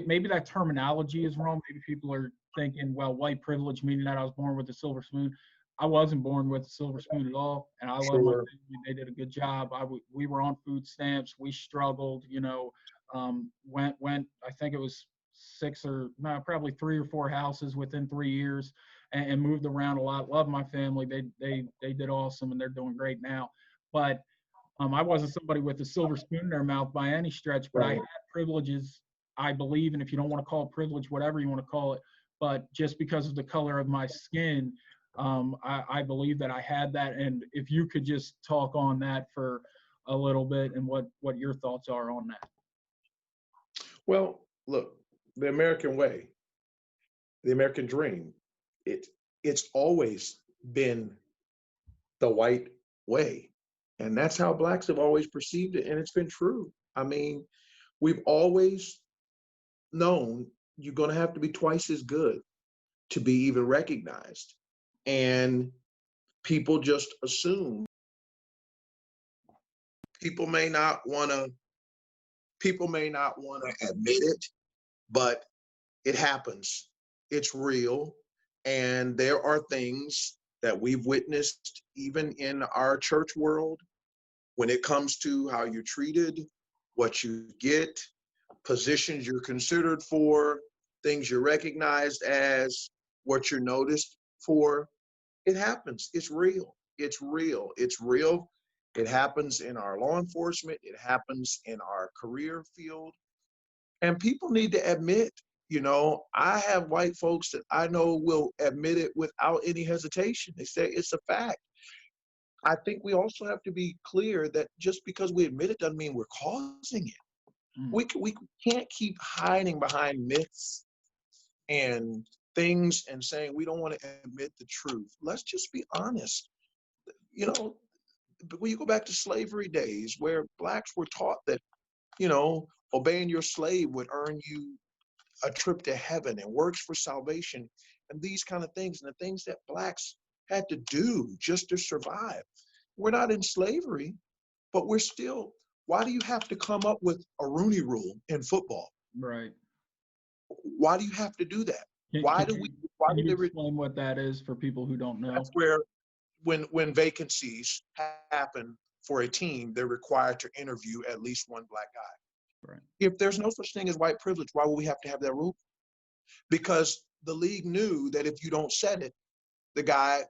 maybe that terminology is wrong. Maybe people are thinking, well, white privilege meaning that I was born with a silver spoon. I wasn't born with a silver spoon at all, and I love my Sure. family. They did a good job. We were on food stamps. We struggled. Went. I think it was six or no, probably three or four houses within 3 years, and moved around a lot. Love my family. They did awesome, and they're doing great now. But I wasn't somebody with a silver spoon in their mouth by any stretch, but I Right. had privileges, I believe, and if you don't want to call it privilege, whatever you want to call it, but just because of the color of my skin, I believe that I had that. And if you could just talk on that for a little bit, and what your thoughts are on that. Well, look, the American way, the American dream, it it's always been the white way. And that's how blacks have always perceived it. And it's been true. I mean, we've always known you're going to have to be twice as good to be even recognized. And people just assume people may not want to people may not want to admit it, but it happens. It's real. And there are things that we've witnessed even in our church world when it comes to how you're treated, what you get, positions you're considered for, things you're recognized as, what you're noticed for. It happens. It's real. It's real. It's real. It happens in our law enforcement. It happens in our career field. And people need to admit, I have white folks that I know will admit it without any hesitation. They say it's a fact. I think we also have to be clear that just because we admit it doesn't mean we're causing it. Mm, We can't keep hiding behind myths and things and saying we don't want to admit the truth. Let's just be honest. You know, when you go back to slavery days where blacks were taught that, obeying your slave would earn you a trip to heaven and works for salvation and these kind of things and the things that blacks had to do just to survive. We're not in slavery, but we're still, why do you have to come up with a Rooney rule in football? right. Why do you have to do that? Can, Why can do we, you why can do you they, explain what that is for people who don't know? that's where when vacancies happen for a team, they're required to interview at least one black guy. Right. If there's no such thing as white privilege, why would we have to have that rule? Because the league knew that if you don't set it, the guy,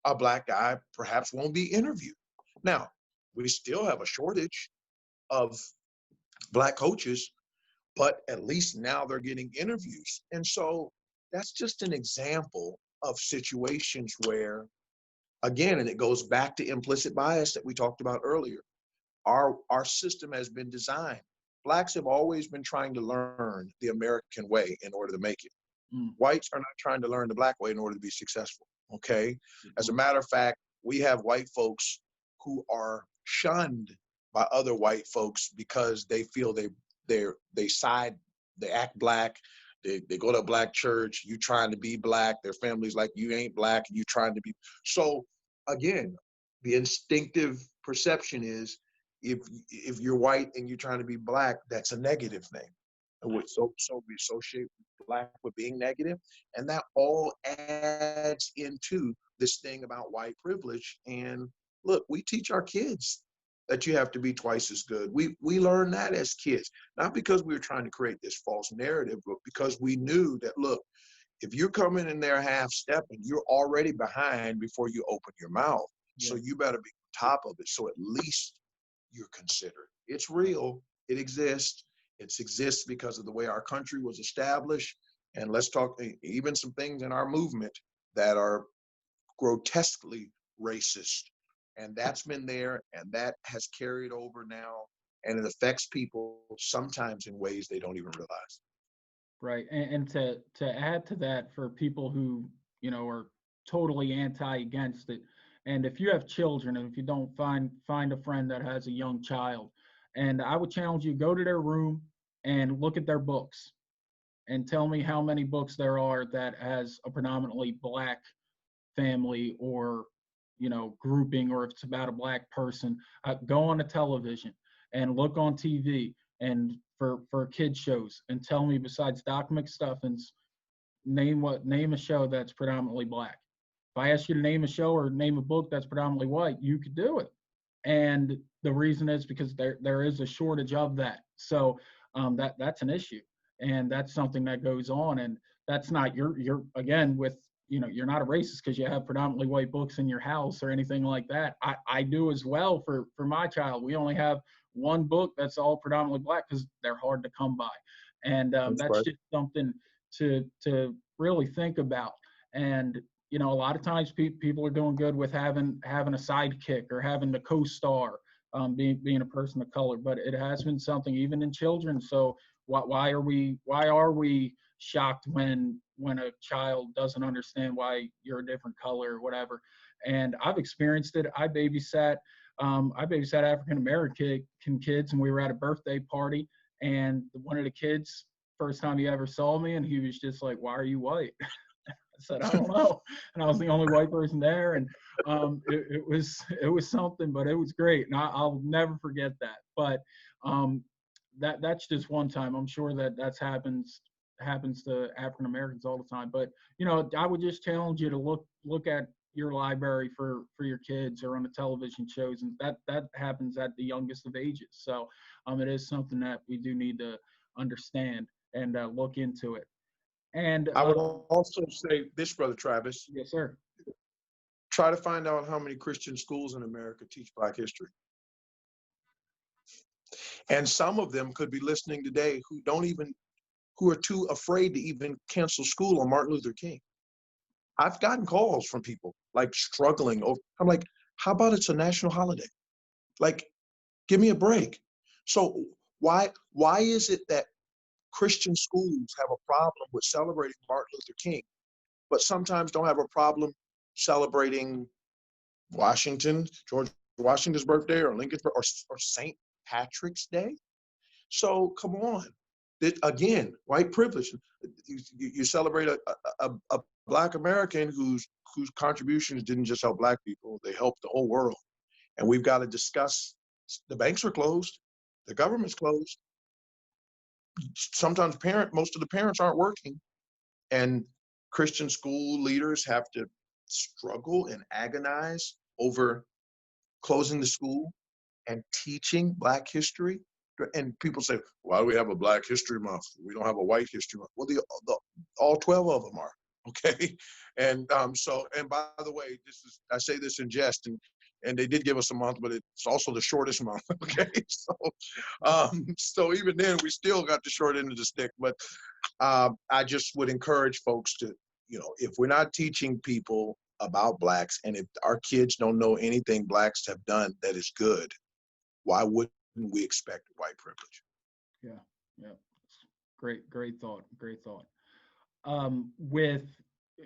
a black guy, perhaps won't be interviewed. Now, we still have a shortage of black coaches, but at least now they're getting interviews. And so that's just an example of situations where, again, and it goes back to implicit bias that we talked about earlier. Our system has been designed. Blacks have always been trying to learn the American way in order to make it. Mm, Whites are not trying to learn the black way in order to be successful. Okay. good As a point. matter of fact, we have white folks who are shunned by other white folks because they feel they act black, they go to a black church, you trying to be black, their families like you ain't black and you trying to be. So again, the instinctive perception is if you're white and you're trying to be black, that's a negative thing. So we associate black with being negative, and that all adds into this thing about white privilege. And look, we teach our kids that you have to be twice as good. We learned that as kids, not because we were trying to create this false narrative, but because we knew that, look, if you're coming in there half stepping, you're already behind before you open your mouth. So Yeah. you better be on top of it. So at least you're considered. It's real. It exists. It exists because of the way our country was established. And let's talk even some things in our movement that are grotesquely racist. And that's been there and that has carried over now. And it affects people sometimes in ways they don't even realize. Right. And to add to that, for people who, are totally anti against it, and if you have children and if you don't find a friend that has a young child, and I would challenge you, go to their room and look at their books and tell me how many books there are that has a predominantly black family, or grouping, or if it's about a black person. Go on the television and look on TV and for kid shows, and tell me, besides Doc McStuffins, name a show that's predominantly black. If I ask you to name a show or name a book that's predominantly white, you could do it. And the reason is because there is a shortage of that. So that's an issue, and that's something that goes on. And that's not you're again with you're not a racist because you have predominantly white books in your house or anything like that. I do as well for my child. We only have one book that's all predominantly black because they're hard to come by, and That's that's right. just something to really think about. And a lot of times people are doing good with having a sidekick or having the co-star, being a person of color, but it has been something even in children. So why are we shocked when a child doesn't understand why you're a different color or whatever? And I've experienced it. I babysat African American kids, and we were at a birthday party, and one of the kids, first time he ever saw me, and he was just like, "Why are you white?" I said, "I don't know," and I was the only white person there, and it was something, but it was great, and I'll never forget that. But that's just one time. I'm sure that's happens to African Americans all the time. But I would just challenge you to look at your library for your kids, or on the television shows, and that happens at the youngest of ages. So it is something that we do need to understand and look into it. And I would also say this, Brother Travis, yes, sir. try to find out how many Christian schools in America teach Black history. And some of them could be listening today who are too afraid to even cancel school on Martin Luther King. I've gotten calls from people like struggling over. I'm like, how about it's a national holiday? Like, give me a break. So why is it that Christian schools have a problem with celebrating Martin Luther King, but sometimes don't have a problem celebrating George Washington's birthday, or Lincoln's birthday, or St. Patrick's Day? So come on. Again, white privilege. You celebrate a Black American whose contributions didn't just help Black people, they helped the whole world. And we've got to discuss, the banks are closed, the government's closed. Sometimes most of the parents aren't working, and Christian school leaders have to struggle and agonize over closing the school and teaching Black history. And people say, why do we have a Black History Month? We don't have a White History Month. Well, all 12 of them are, okay? And and by the way, I say this in jest, and they did give us a month, but it's also the shortest month, okay? So even then, we still got the short end of the stick. But I just would encourage folks to, if we're not teaching people about Blacks, and if our kids don't know anything Blacks have done that is good, why wouldn't we expect white privilege? Yeah, yeah. Great thought. Great thought. With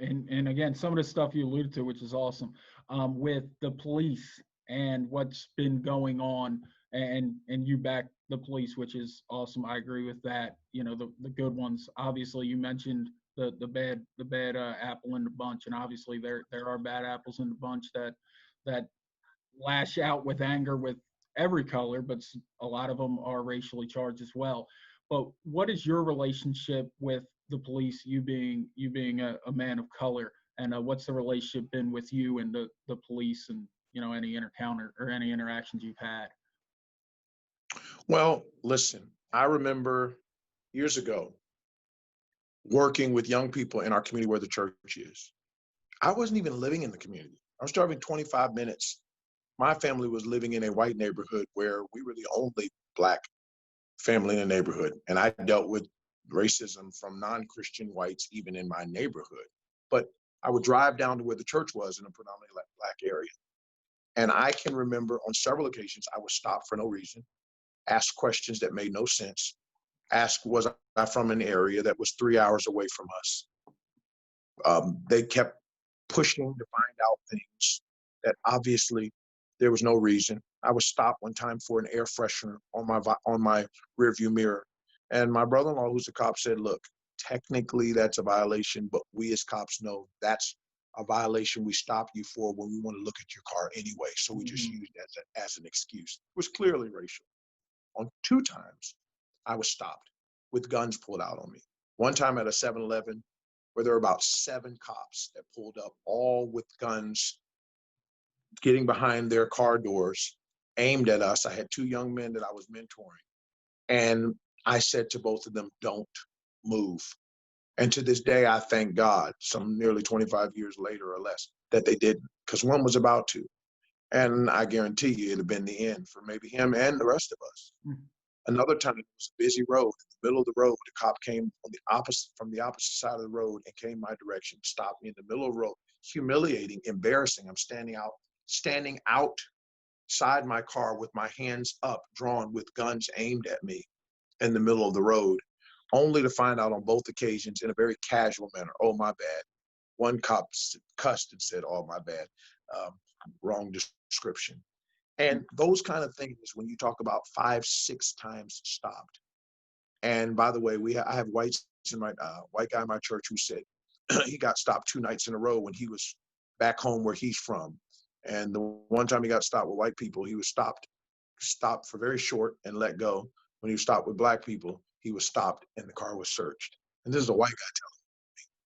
and again, some of the stuff you alluded to, which is awesome, with the police and what's been going on, and you back the police, which is awesome. I agree with that. The good ones. Obviously, you mentioned the bad apple in the bunch, and obviously there are bad apples in the bunch that lash out with anger with every color, but a lot of them are racially charged as well. But what is your relationship with the police? You being a man of color, and what's the relationship been with you and the police, and any encounter or any interactions you've had? Well, listen, I remember years ago working with young people in our community where the church is. I wasn't even living in the community. I was driving 25 minutes. My family was living in a white neighborhood where we were the only Black family in the neighborhood. And I dealt with racism from non-Christian whites, even in my neighborhood. But I would drive down to where the church was in a predominantly Black area. And I can remember on several occasions, I would stop for no reason, ask questions that made no sense, ask, was I from an area that was 3 hours away from us? They kept pushing to find out things that obviously there was no reason. I was stopped one time for an air freshener on my rearview mirror, and my brother-in-law, who's a cop, said, "Look, technically that's a violation, but we as cops know that's a violation we stop you for when we want to look at your car anyway. So we just Mhm. used it as an excuse." It was clearly racial. On two times, I was stopped with guns pulled out on me. One time at a 7-Eleven where there were about 7 cops that pulled up, all with guns, getting behind their car doors, aimed at us. I had 2 young men that I was mentoring. And I said to both of them, "Don't move." And to this day, I thank God, some nearly 25 years later or less, that they didn't, because one was about to. And I guarantee you it'd have been the end for maybe him and the rest of us. Mhm. Another time it was a busy road. In the middle of the road, a cop came from the opposite side of the road and came my direction, stopped me in the middle of the road, humiliating, embarrassing. I'm standing outside my car with my hands up, drawn with guns aimed at me in the middle of the road, only to find out on both occasions in a very casual manner, "Oh, my bad." One cop cussed and said, "Oh, my bad." Um, Wrong description. And those kind of things, when you talk about 5, 6 times stopped. And by the way, I have white guy in my church who said he got stopped 2 nights in a row when he was back home where he's from. And the one time he got stopped with white people, he was stopped for very short and let go. When he was stopped with Black people, he was stopped and the car was searched. And this is a white guy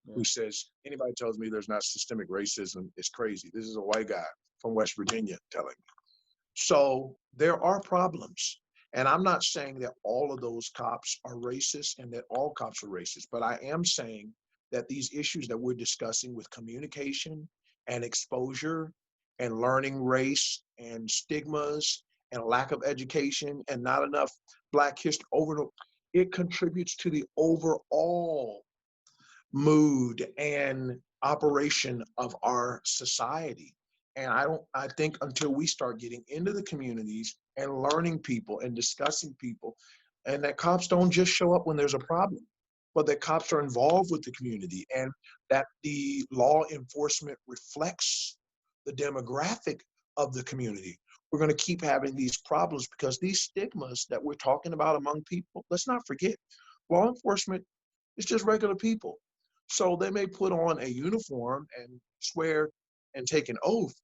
Yeah. who says, anybody tells me there's not systemic racism is crazy. This is a white guy from West Virginia telling me. So there are problems. And I'm not saying that all of those cops are racist and that all cops are racist, but I am saying that these issues that we're discussing with communication and exposure and learning race and stigmas and lack of education and not enough Black history it contributes to the overall mood and operation of our society. And I think until we start getting into the communities and learning people and discussing people, and that cops don't just show up when there's a problem, but that cops are involved with the community and that the law enforcement reflects the demographic of the community. We're going to keep having these problems because these stigmas that we're talking about among people, let's not forget, law enforcement is just regular people. So they may put on a uniform and swear and take an oath,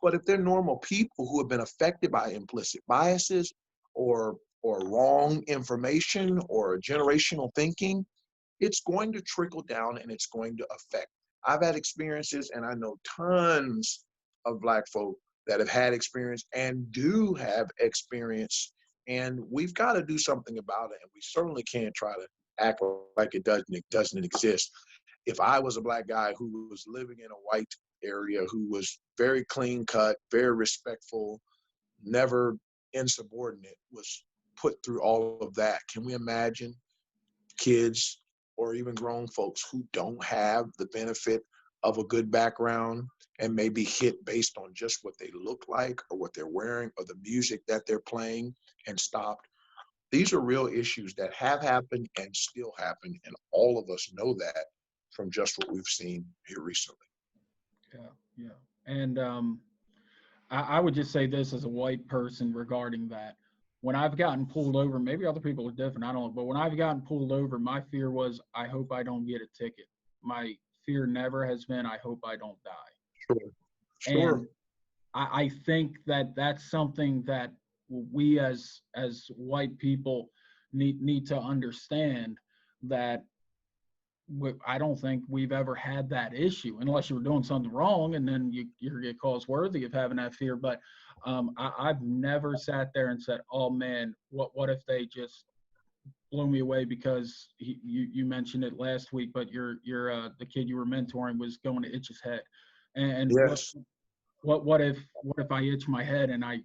but if they're normal people who have been affected by implicit biases or wrong information or generational thinking, it's going to trickle down and it's going to affect. I've had experiences and I know tons of Black folk that have had experience and do have experience. And we've got to do something about it. And we certainly can't try to act like it doesn't exist. If I was a Black guy who was living in a white area, who was very clean cut, very respectful, never insubordinate, was put through all of that, can we imagine kids or even grown folks who don't have the benefit of a good background and may be hit based on just what they look like or what they're wearing or the music that they're playing and stopped? These are real issues that have happened and still happen, and all of us know that from just what we've seen here recently. Yeah. Yeah. And I would just say this as a white person regarding that. When I've gotten pulled over, maybe other people are different, I don't know, but when I've gotten pulled over, my fear was, I hope I don't get a ticket. My fear never has been, I hope I don't die. Sure. Sure. And I think that that's something that we as white people need to understand, that I don't think we've ever had that issue, unless you were doing something wrong, and then you get cause worthy of having that fear. But I've never sat there and said, "Oh man, what if they just blew me away?" Because you mentioned it last week, but the kid you were mentoring was going to itch his head, and Yes. what if I itch my head? And I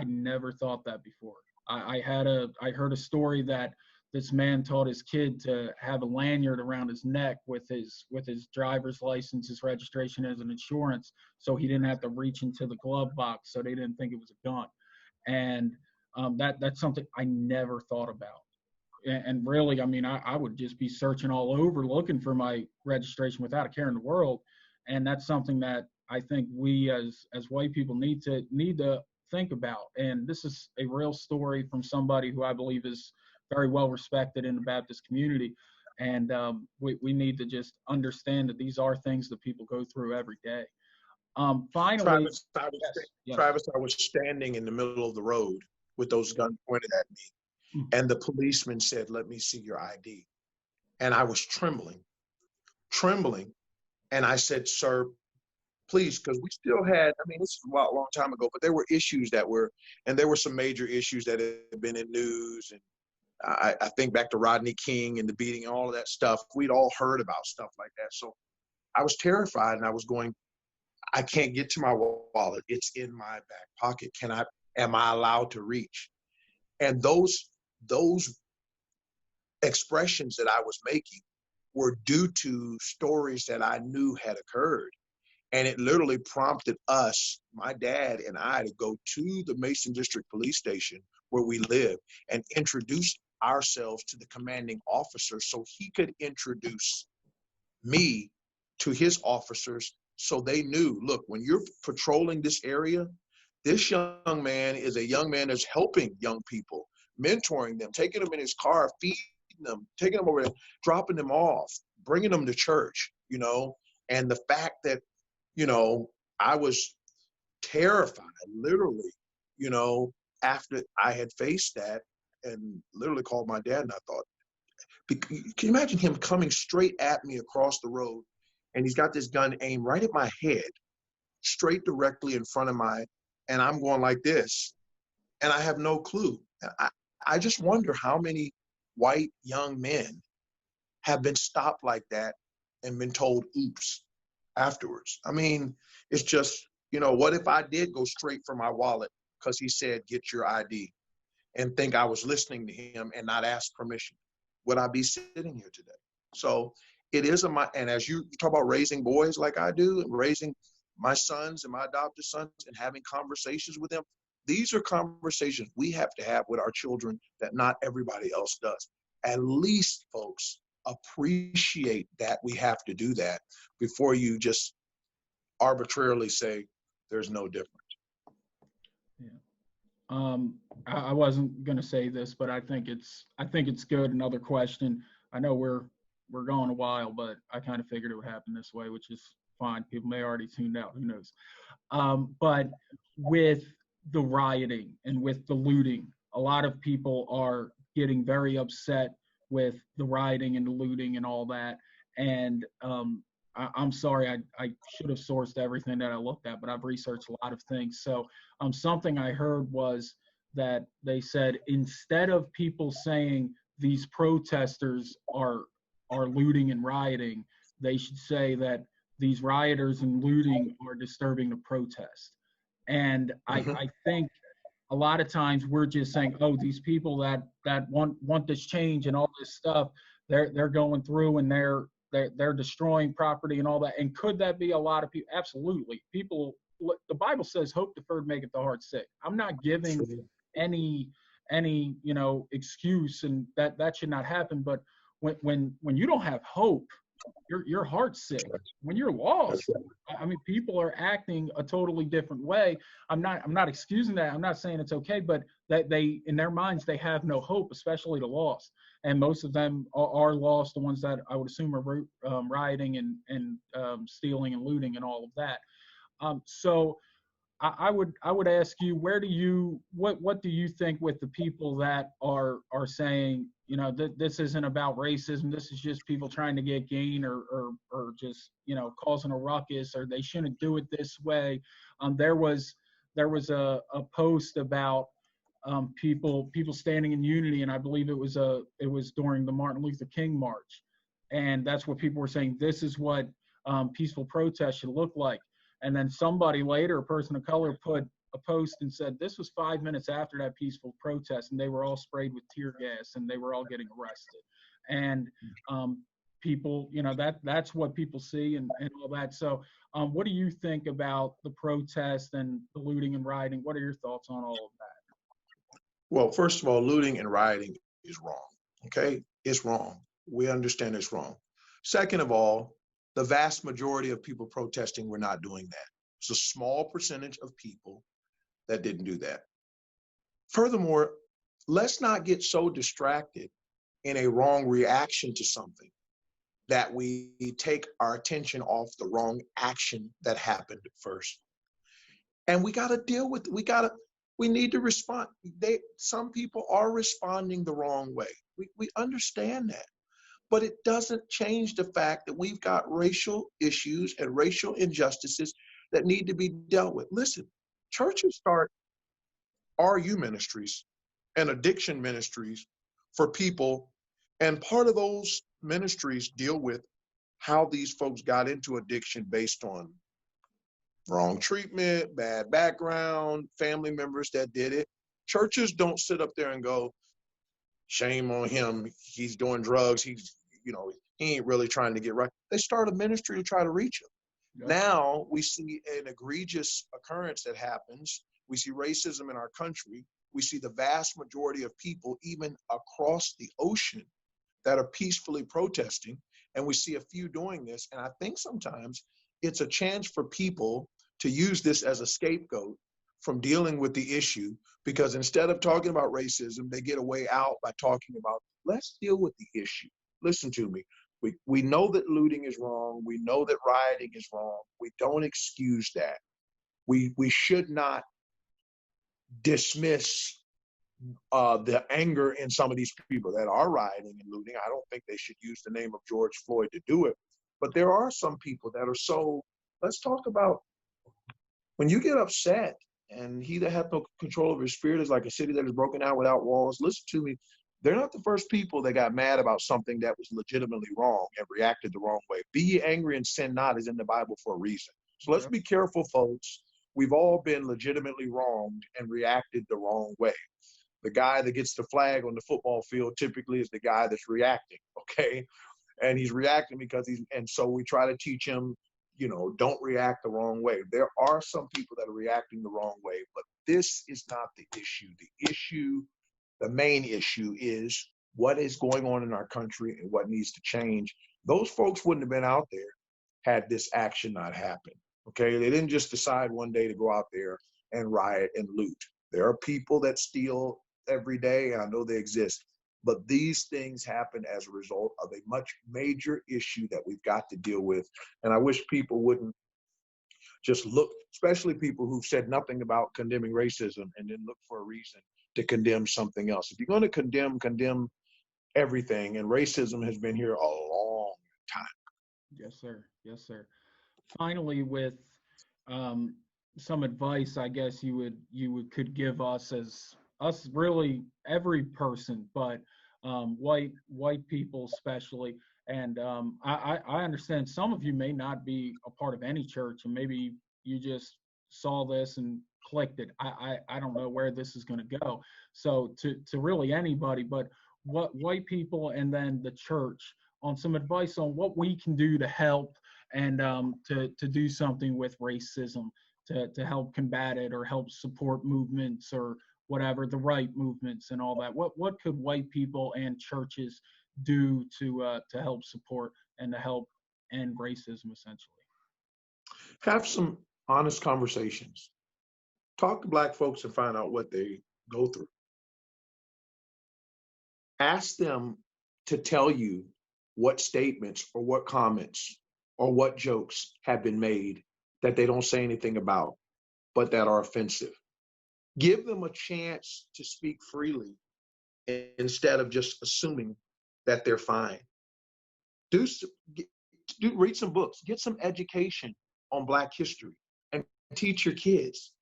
never thought that before. I heard a story that this man taught his kid to have a lanyard around his neck with his driver's license, his registration as an insurance, so he didn't have to reach into the glove box, so they didn't think it was a gun. And that's something I never thought about. And really, I mean, I would just be searching all over looking for my registration without a care in the world. And that's something that I think we as white people need to think about. And this is a real story from somebody who I believe is very well respected in the Baptist community. And we need to just understand that these are things that people go through every day. Finally, Travis, I was, yes, yes. Travis, I was standing in the middle of the road with those guns pointed at me, Mm. and the policeman said, "Let me see your ID." And I was trembling. And I said, "Sir, please," because we still had, I mean, this is a long time ago, but there were issues and there were some major issues that had been in news. And I think back to Rodney King and the beating and all of that stuff. We'd all heard about stuff like that. So I was terrified, and I was going, I can't get to my wallet. It's in my back pocket. Am I allowed to reach? And those expressions that I was making were due to stories that I knew had occurred. And it literally prompted us, my dad and I, to go to the Mason District Police Station where we live and introduce ourselves to the commanding officer so he could introduce me to his officers, so they knew, look, when you're patrolling this area, this young man is a young man that's helping young people, mentoring them, taking them in his car, feeding them, taking them over there, dropping them off, bringing them to church, and the fact that, I was terrified, literally, after I had faced that, and literally called my dad, and I thought, can you imagine him coming straight at me across the road, and he's got this gun aimed right at my head, straight directly in front of and I'm going like this, and I have no clue. I just wonder how many white young men have been stopped like that and been told, oops, afterwards. I mean, it's just, what if I did go straight for my wallet because he said, get your ID, and think I was listening to him and not ask permission? Would I be sitting here today? So it is and as you talk about raising boys like I do, and raising my sons and my adopted sons and having conversations with them, these are conversations we have to have with our children that not everybody else does. At least, folks, appreciate that we have to do that before you just arbitrarily say there's no difference. Yeah. I wasn't gonna say this, but I think it's good. Another question. I know we're going a while, but I kind of figured it would happen this way, which is fine. People may already tuned out. Who knows? But with the rioting and with the looting, a lot of people are getting very upset with the rioting and the looting and all that. And I'm sorry, I should have sourced everything that I looked at, but I've researched a lot of things. So something I heard was that they said, instead of people saying these protesters are looting and rioting, they should say that these rioters and looting are disturbing the protest. And I think a lot of times we're just saying, oh, these people that want this change and all this stuff, they're going through and they're destroying property and all that. And could that be a lot of people? Absolutely. People, the Bible says, hope deferred maketh the heart sick. I'm not giving any excuse, and that should not happen. But when you don't have hope, your heart's sick. When you're lost, I mean, people are acting a totally different way. I'm not excusing that. I'm not saying it's okay, but that they, in their minds, they have no hope, especially the lost. And most of them are lost. The ones that I would assume are rioting and stealing and looting and all of that. So I would ask you, what do you think with the people that are saying, you know, this isn't about racism. This is just people trying to get gain or just, you know, causing a ruckus, or they shouldn't do it this way. There was a post about people standing in unity, and I believe it was during the Martin Luther King march, and that's what people were saying. This is what peaceful protest should look like. And then somebody later, a person of color, put a post and said this was 5 minutes after that peaceful protest, and they were all sprayed with tear gas, and they were all getting arrested. And people, you know, that's what people see, and all that. So, what do you think about the protest and the looting and rioting? What are your thoughts on all of that? Well, first of all, looting and rioting is wrong. Okay, it's wrong. We understand it's wrong. Second of all, the vast majority of people protesting were not doing that. It's a small percentage of people that didn't do that. Furthermore, let's not get so distracted in a wrong reaction to something that we take our attention off the wrong action that happened first. And we got to deal with, we need to respond. Some people are responding the wrong way. We understand that. But it doesn't change the fact that we've got racial issues and racial injustices that need to be dealt with. Listen, churches start RU ministries and addiction ministries for people, and part of those ministries deal with how these folks got into addiction based on wrong treatment, bad background, family members that did it. Churches don't sit up there and go, shame on him, he's doing drugs, he's, you know, he ain't really trying to get right. They start a ministry to try to reach him. Yep. Now we see an egregious occurrence that happens. We see racism in our country. We see the vast majority of people, even across the ocean, that are peacefully protesting. And we see a few doing this. And I think sometimes it's a chance for people to use this as a scapegoat from dealing with the issue, because instead of talking about racism, they get a way out by talking about, let's deal with the issue. Listen to me. We know that looting is wrong. We know that rioting is wrong. We don't excuse that. We should not dismiss the anger in some of these people that are rioting and looting. I don't think they should use the name of George Floyd to do it. But there are some people that are so, let's talk about, when you get upset and he that hath no control of his spirit is like a city that is broken down without walls. Listen to me. They're not the first people that got mad about something that was legitimately wrong and reacted the wrong way. Be ye angry and sin not is in the Bible for a reason. So let's be careful, folks. We've all been legitimately wronged and reacted the wrong way. The guy that gets the flag on the football field typically is the guy that's reacting, okay? And he's reacting because and so we try to teach him, you know, don't react the wrong way. There are some people that are reacting the wrong way, but this is not the issue. The main issue is what is going on in our country and what needs to change. Those folks wouldn't have been out there had this action not happened, okay? They didn't just decide one day to go out there and riot and loot. There are people that steal every day, and I know they exist, but these things happen as a result of a much major issue that we've got to deal with. And I wish people wouldn't just look, especially people who've said nothing about condemning racism and then look for a reason to condemn something else. If you're going to condemn everything, and racism has been here a long time. Yes, sir. Yes, sir. Finally, with some advice, I guess you could give us, as us, really every person, but white people especially. And I understand some of you may not be a part of any church, and maybe you just saw this and clicked it. I don't know where this is going to go. So to really anybody, but what white people and then the church, on some advice on what we can do to help and to do something with racism, to help combat it or help support movements or whatever, the right movements and all that. What could white people and churches do to help support and to help end racism, essentially? Have some honest conversations. Talk to Black folks and find out what they go through. Ask them to tell you what statements or what comments or what jokes have been made that they don't say anything about, but that are offensive. Give them a chance to speak freely instead of just assuming that they're fine. Do, read some books, get some education on Black history, and teach your kids.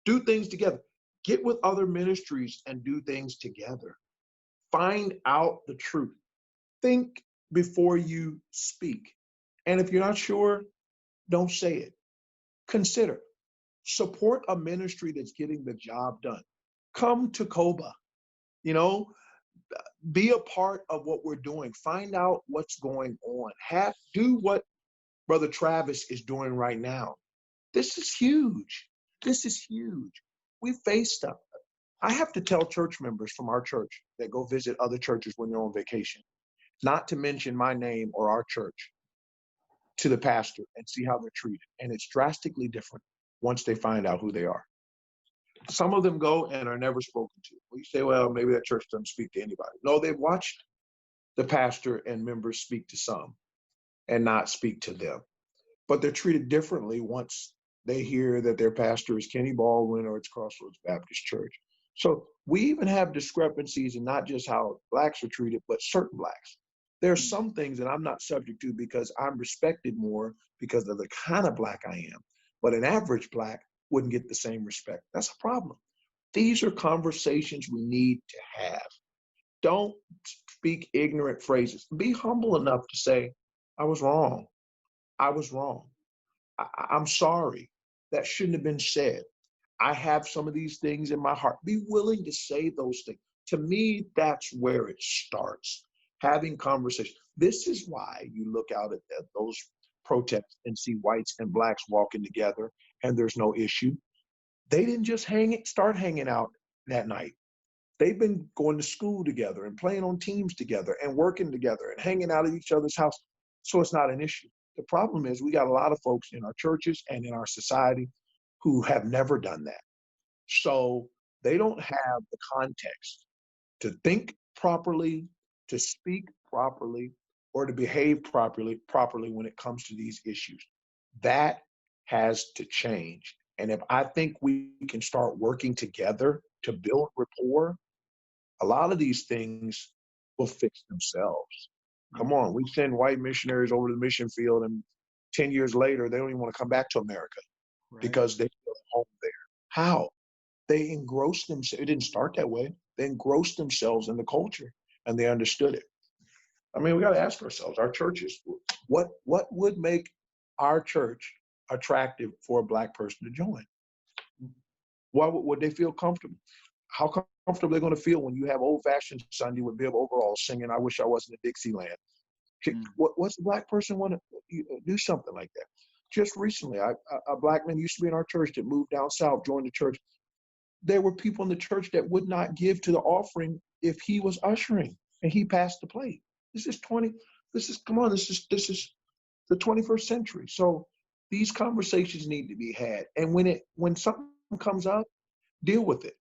Do things together. Get with other ministries and do things together. Find out the truth. Think before you speak. And if you're not sure, don't say it. Consider. Support a ministry that's getting the job done. Come to COBA. You know, be a part of what we're doing. Find out what's going on. Do what Brother Travis is doing right now. This is huge. This is huge. We face stuff. I have to tell church members from our church that go visit other churches when they're on vacation, not to mention my name or our church to the pastor and see how they're treated. And it's drastically different once they find out who they are. Some of them go and are never spoken to. You say, well, maybe that church doesn't speak to anybody. No, they've watched the pastor and members speak to some and not speak to them. But they're treated differently once they hear that their pastor is Kenny Baldwin or it's Crossroads Baptist Church. So we even have discrepancies in not just how Blacks are treated, but certain Blacks. There are some things that I'm not subject to because I'm respected more because of the kind of Black I am. But an average Black wouldn't get the same respect. That's a problem. These are conversations we need to have. Don't speak ignorant phrases. Be humble enough to say, I was wrong. I was wrong. I'm sorry. That shouldn't have been said. I have some of these things in my heart. Be willing to say those things. To me, that's where it starts. Having conversation. This is why you look out at those protests and see whites and Blacks walking together and there's no issue. They didn't just start hanging out that night. They've been going to school together and playing on teams together and working together and hanging out at each other's house. So it's not an issue. The problem is we got a lot of folks in our churches and in our society who have never done that. So they don't have the context to think properly, to speak properly, or to behave properly when it comes to these issues. That has to change. And if I think we can start working together to build rapport, a lot of these things will fix themselves. Come on, we send white missionaries over to the mission field, and 10 years later, they don't even want to come back to America because they feel at home there. How? They engrossed themselves. It didn't start that way. They engrossed themselves in the culture, and they understood it. I mean, we got to ask ourselves, our churches, what would make our church attractive for a Black person to join? Why would they feel comfortable? How comfortable they're going to feel when you have old-fashioned Sunday with bib overalls singing, I wish I wasn't in Dixieland. What's a Black person want to do something like that? Just recently, a Black man used to be in our church that moved down south, joined the church. There were people in the church that would not give to the offering if he was ushering, and he passed the plate. This is the 21st century. So these conversations need to be had. And when something comes up, deal with it.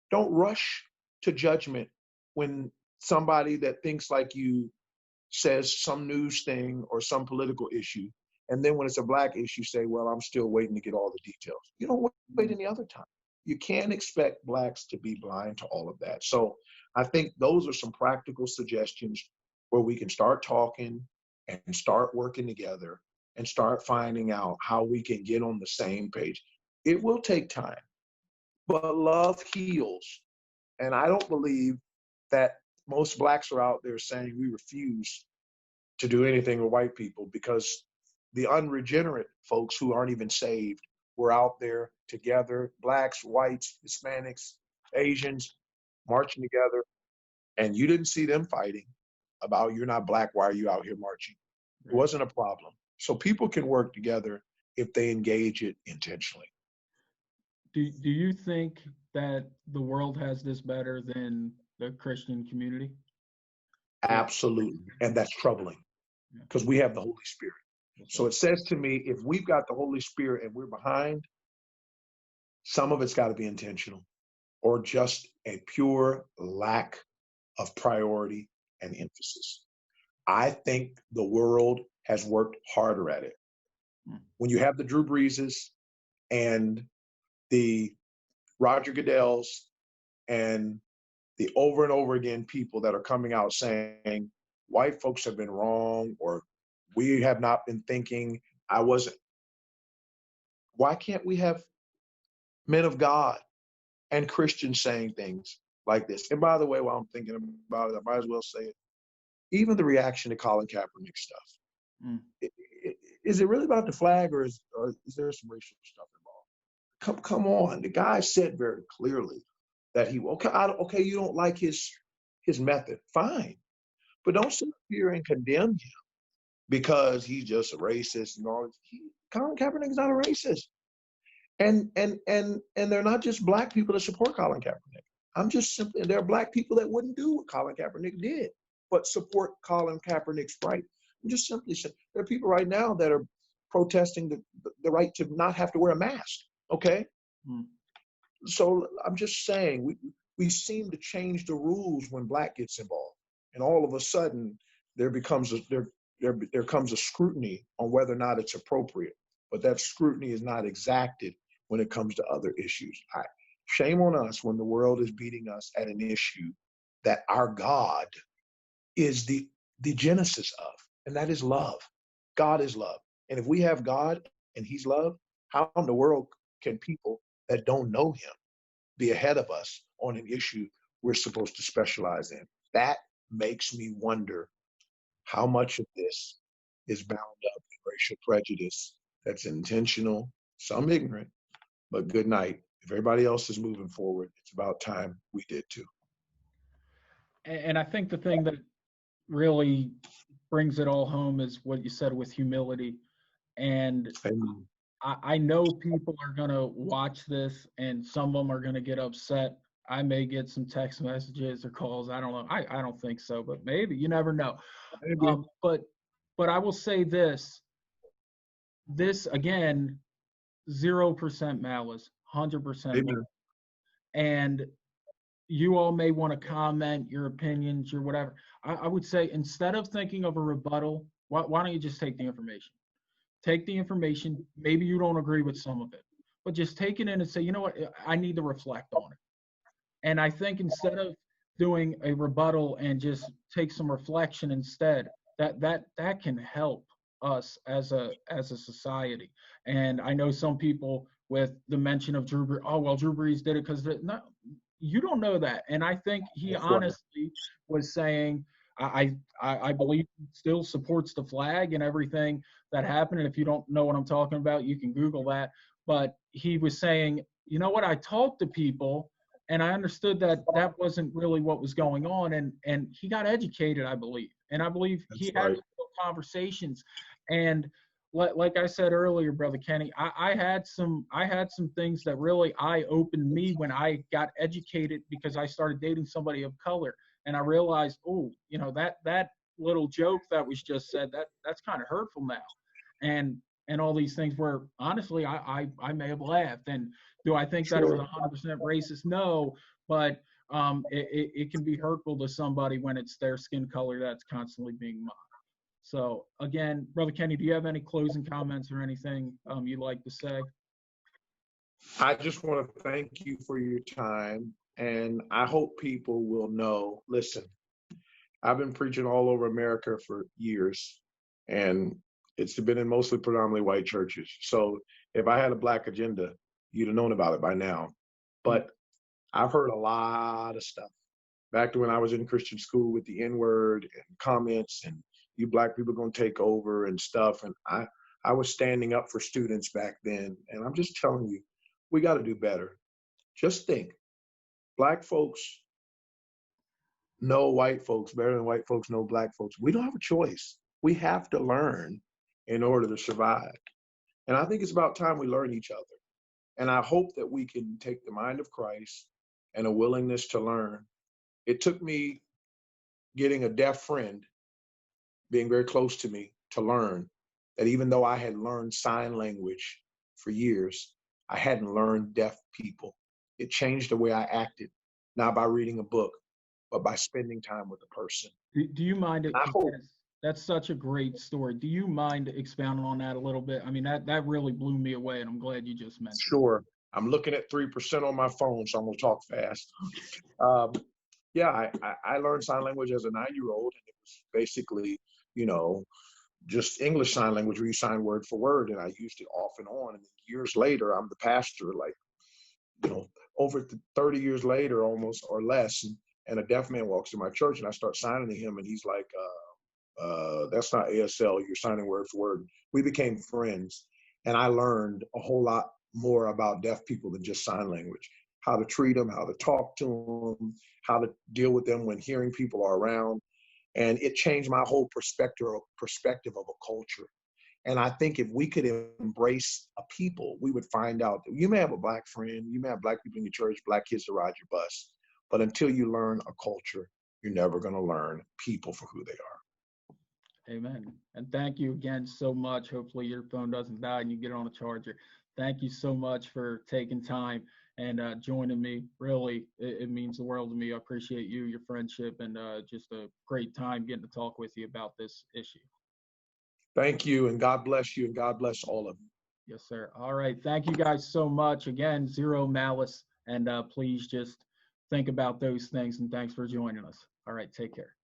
Don't rush to judgment when somebody that thinks like you says some news thing or some political issue. And then when it's a Black issue, say, well, I'm still waiting to get all the details. You don't wait any other time. You can't expect Blacks to be blind to all of that. So I think those are some practical suggestions where we can start talking and start working together and start finding out how we can get on the same page. It will take time, but love heals. And I don't believe that most Blacks are out there saying we refuse to do anything with white people, because the unregenerate folks who aren't even saved were out there together, Blacks, whites, Hispanics, Asians, marching together. And you didn't see them fighting about, you're not Black, why are you out here marching? It wasn't a problem. So people can work together if they engage it intentionally. Do you think that the world has this better than the Christian community? Absolutely. And that's troubling because we have the Holy Spirit. So it says to me, if we've got the Holy Spirit and we're behind, some of it's got to be intentional or just a pure lack of priority and emphasis. I think the world has worked harder at it. When you have the Drew Breeses and the Roger Goodells and the over and over again people that are coming out saying white folks have been wrong, or we have not been thinking, I wasn't. Why can't we have men of God and Christians saying things like this? And by the way, while I'm thinking about it, I might as well say it. Even the reaction to Colin Kaepernick stuff. Mm. Is it really about the flag, or is there some racial stuff involved? Come on. The guy said very clearly that he okay, you don't like his method. Fine. But don't sit here and condemn him because he's just a racist and all. Colin Kaepernick is not a racist. And they're not just black people that support Colin Kaepernick. There are black people that wouldn't do what Colin Kaepernick did, but support Colin Kaepernick's right. I'm just simply saying there are people right now that are protesting the right to not have to wear a mask. Okay. Mm. So I'm just saying we seem to change the rules when black gets involved, and all of a sudden there comes a scrutiny on whether or not it's appropriate. But that scrutiny is not exacted when it comes to other issues. Shame on us when the world is beating us at an issue that our God is the genesis of, and that is love. God is love. And if we have God and he's love, how in the world can people that don't know him be ahead of us on an issue we're supposed to specialize in? That makes me wonder how much of this is bound up in racial prejudice that's intentional, some ignorant, but good night. If everybody else is moving forward, it's about time we did too. And I think the thing that really brings it all home is what you said with humility. And Amen. I know people are going to watch this and some of them are going to get upset. I may get some text messages or calls. I don't know. I don't think so, but maybe. You never know. But I will say this again, 0% malice, 100% love. Amen. And you all may want to comment your opinions or whatever. I would say instead of thinking of a rebuttal, why don't you just take the information? Take the information. Maybe you don't agree with some of it, but just take it in and say, you know what, I need to reflect on it. And I think instead of doing a rebuttal and just take some reflection instead, that can help us as a society. And I know some people with the mention of Drew Brees, oh well, Drew Brees did it because no, you don't know that. And I think he honestly was saying, I believe he still supports the flag and everything that happened. And if you don't know what I'm talking about, you can Google that. But he was saying, you know what, I talked to people and I understood that that wasn't really what was going on. And he got educated, I believe. And I believe he had conversations. And like I said earlier, Brother Kenny, I had some things that really eye-opened me when I got educated because I started dating somebody of color. And I realized, oh, you know, that little joke that was just said, that's kind of hurtful now. And all these things where honestly I may have laughed. And do I think that it was 100% racist? No, but it can be hurtful to somebody when it's their skin color that's constantly being mocked. So again, Brother Kenny, do you have any closing comments or anything you'd like to say? I just want to thank you for your time, and I hope people will know, listen, I've been preaching all over America for years, and it's been in mostly predominantly white churches. So if I had a black agenda, you'd have known about it by now. But I've heard a lot of stuff back to when I was in Christian school with the N-word and comments and you black people going to take over and stuff. And I was standing up for students back then. And I'm just telling you, we got to do better. Just think, black folks know white folks better than white folks know black folks. We don't have a choice. We have to learn in order to survive. And I think it's about time we learn each other. And I hope that we can take the mind of Christ and a willingness to learn. It took me getting a deaf friend, being very close to me, to learn that even though I had learned sign language for years, I hadn't learned deaf people. It changed the way I acted, not by reading a book, but by spending time with a person. Do you mind it? That's such a great story. Do you mind expounding on that a little bit? I mean, that really blew me away, and I'm glad you just mentioned it. Sure. I'm looking at 3% on my phone, so I'm going to talk fast. Yeah, I learned sign language as a 9-year-old, and it was basically, you know, just English Sign Language where you sign word for word, and I used it off and on. And years later, I'm the pastor, like, over 30 years later, almost or less, and a deaf man walks in my church, and I start signing to him, and he's like, "That's not ASL. You're signing word for word." We became friends, and I learned a whole lot more about deaf people than just sign language. How to treat them, how to talk to them, how to deal with them when hearing people are around, and it changed my whole perspective of a culture. And I think if we could embrace a people, we would find out that you may have a black friend, you may have black people in your church, black kids to ride your bus, but until you learn a culture, you're never going to learn people for who they are. Amen. And thank you again so much. Hopefully your phone doesn't die and you get it on a charger. Thank you so much for taking time and joining me. Really, it means the world to me. I appreciate you, your friendship, and just a great time getting to talk with you about this issue. Thank you, and God bless you, and God bless all of you. Yes, sir. All right. Thank you guys so much. Again, zero malice. And please just think about those things. And thanks for joining us. All right. Take care.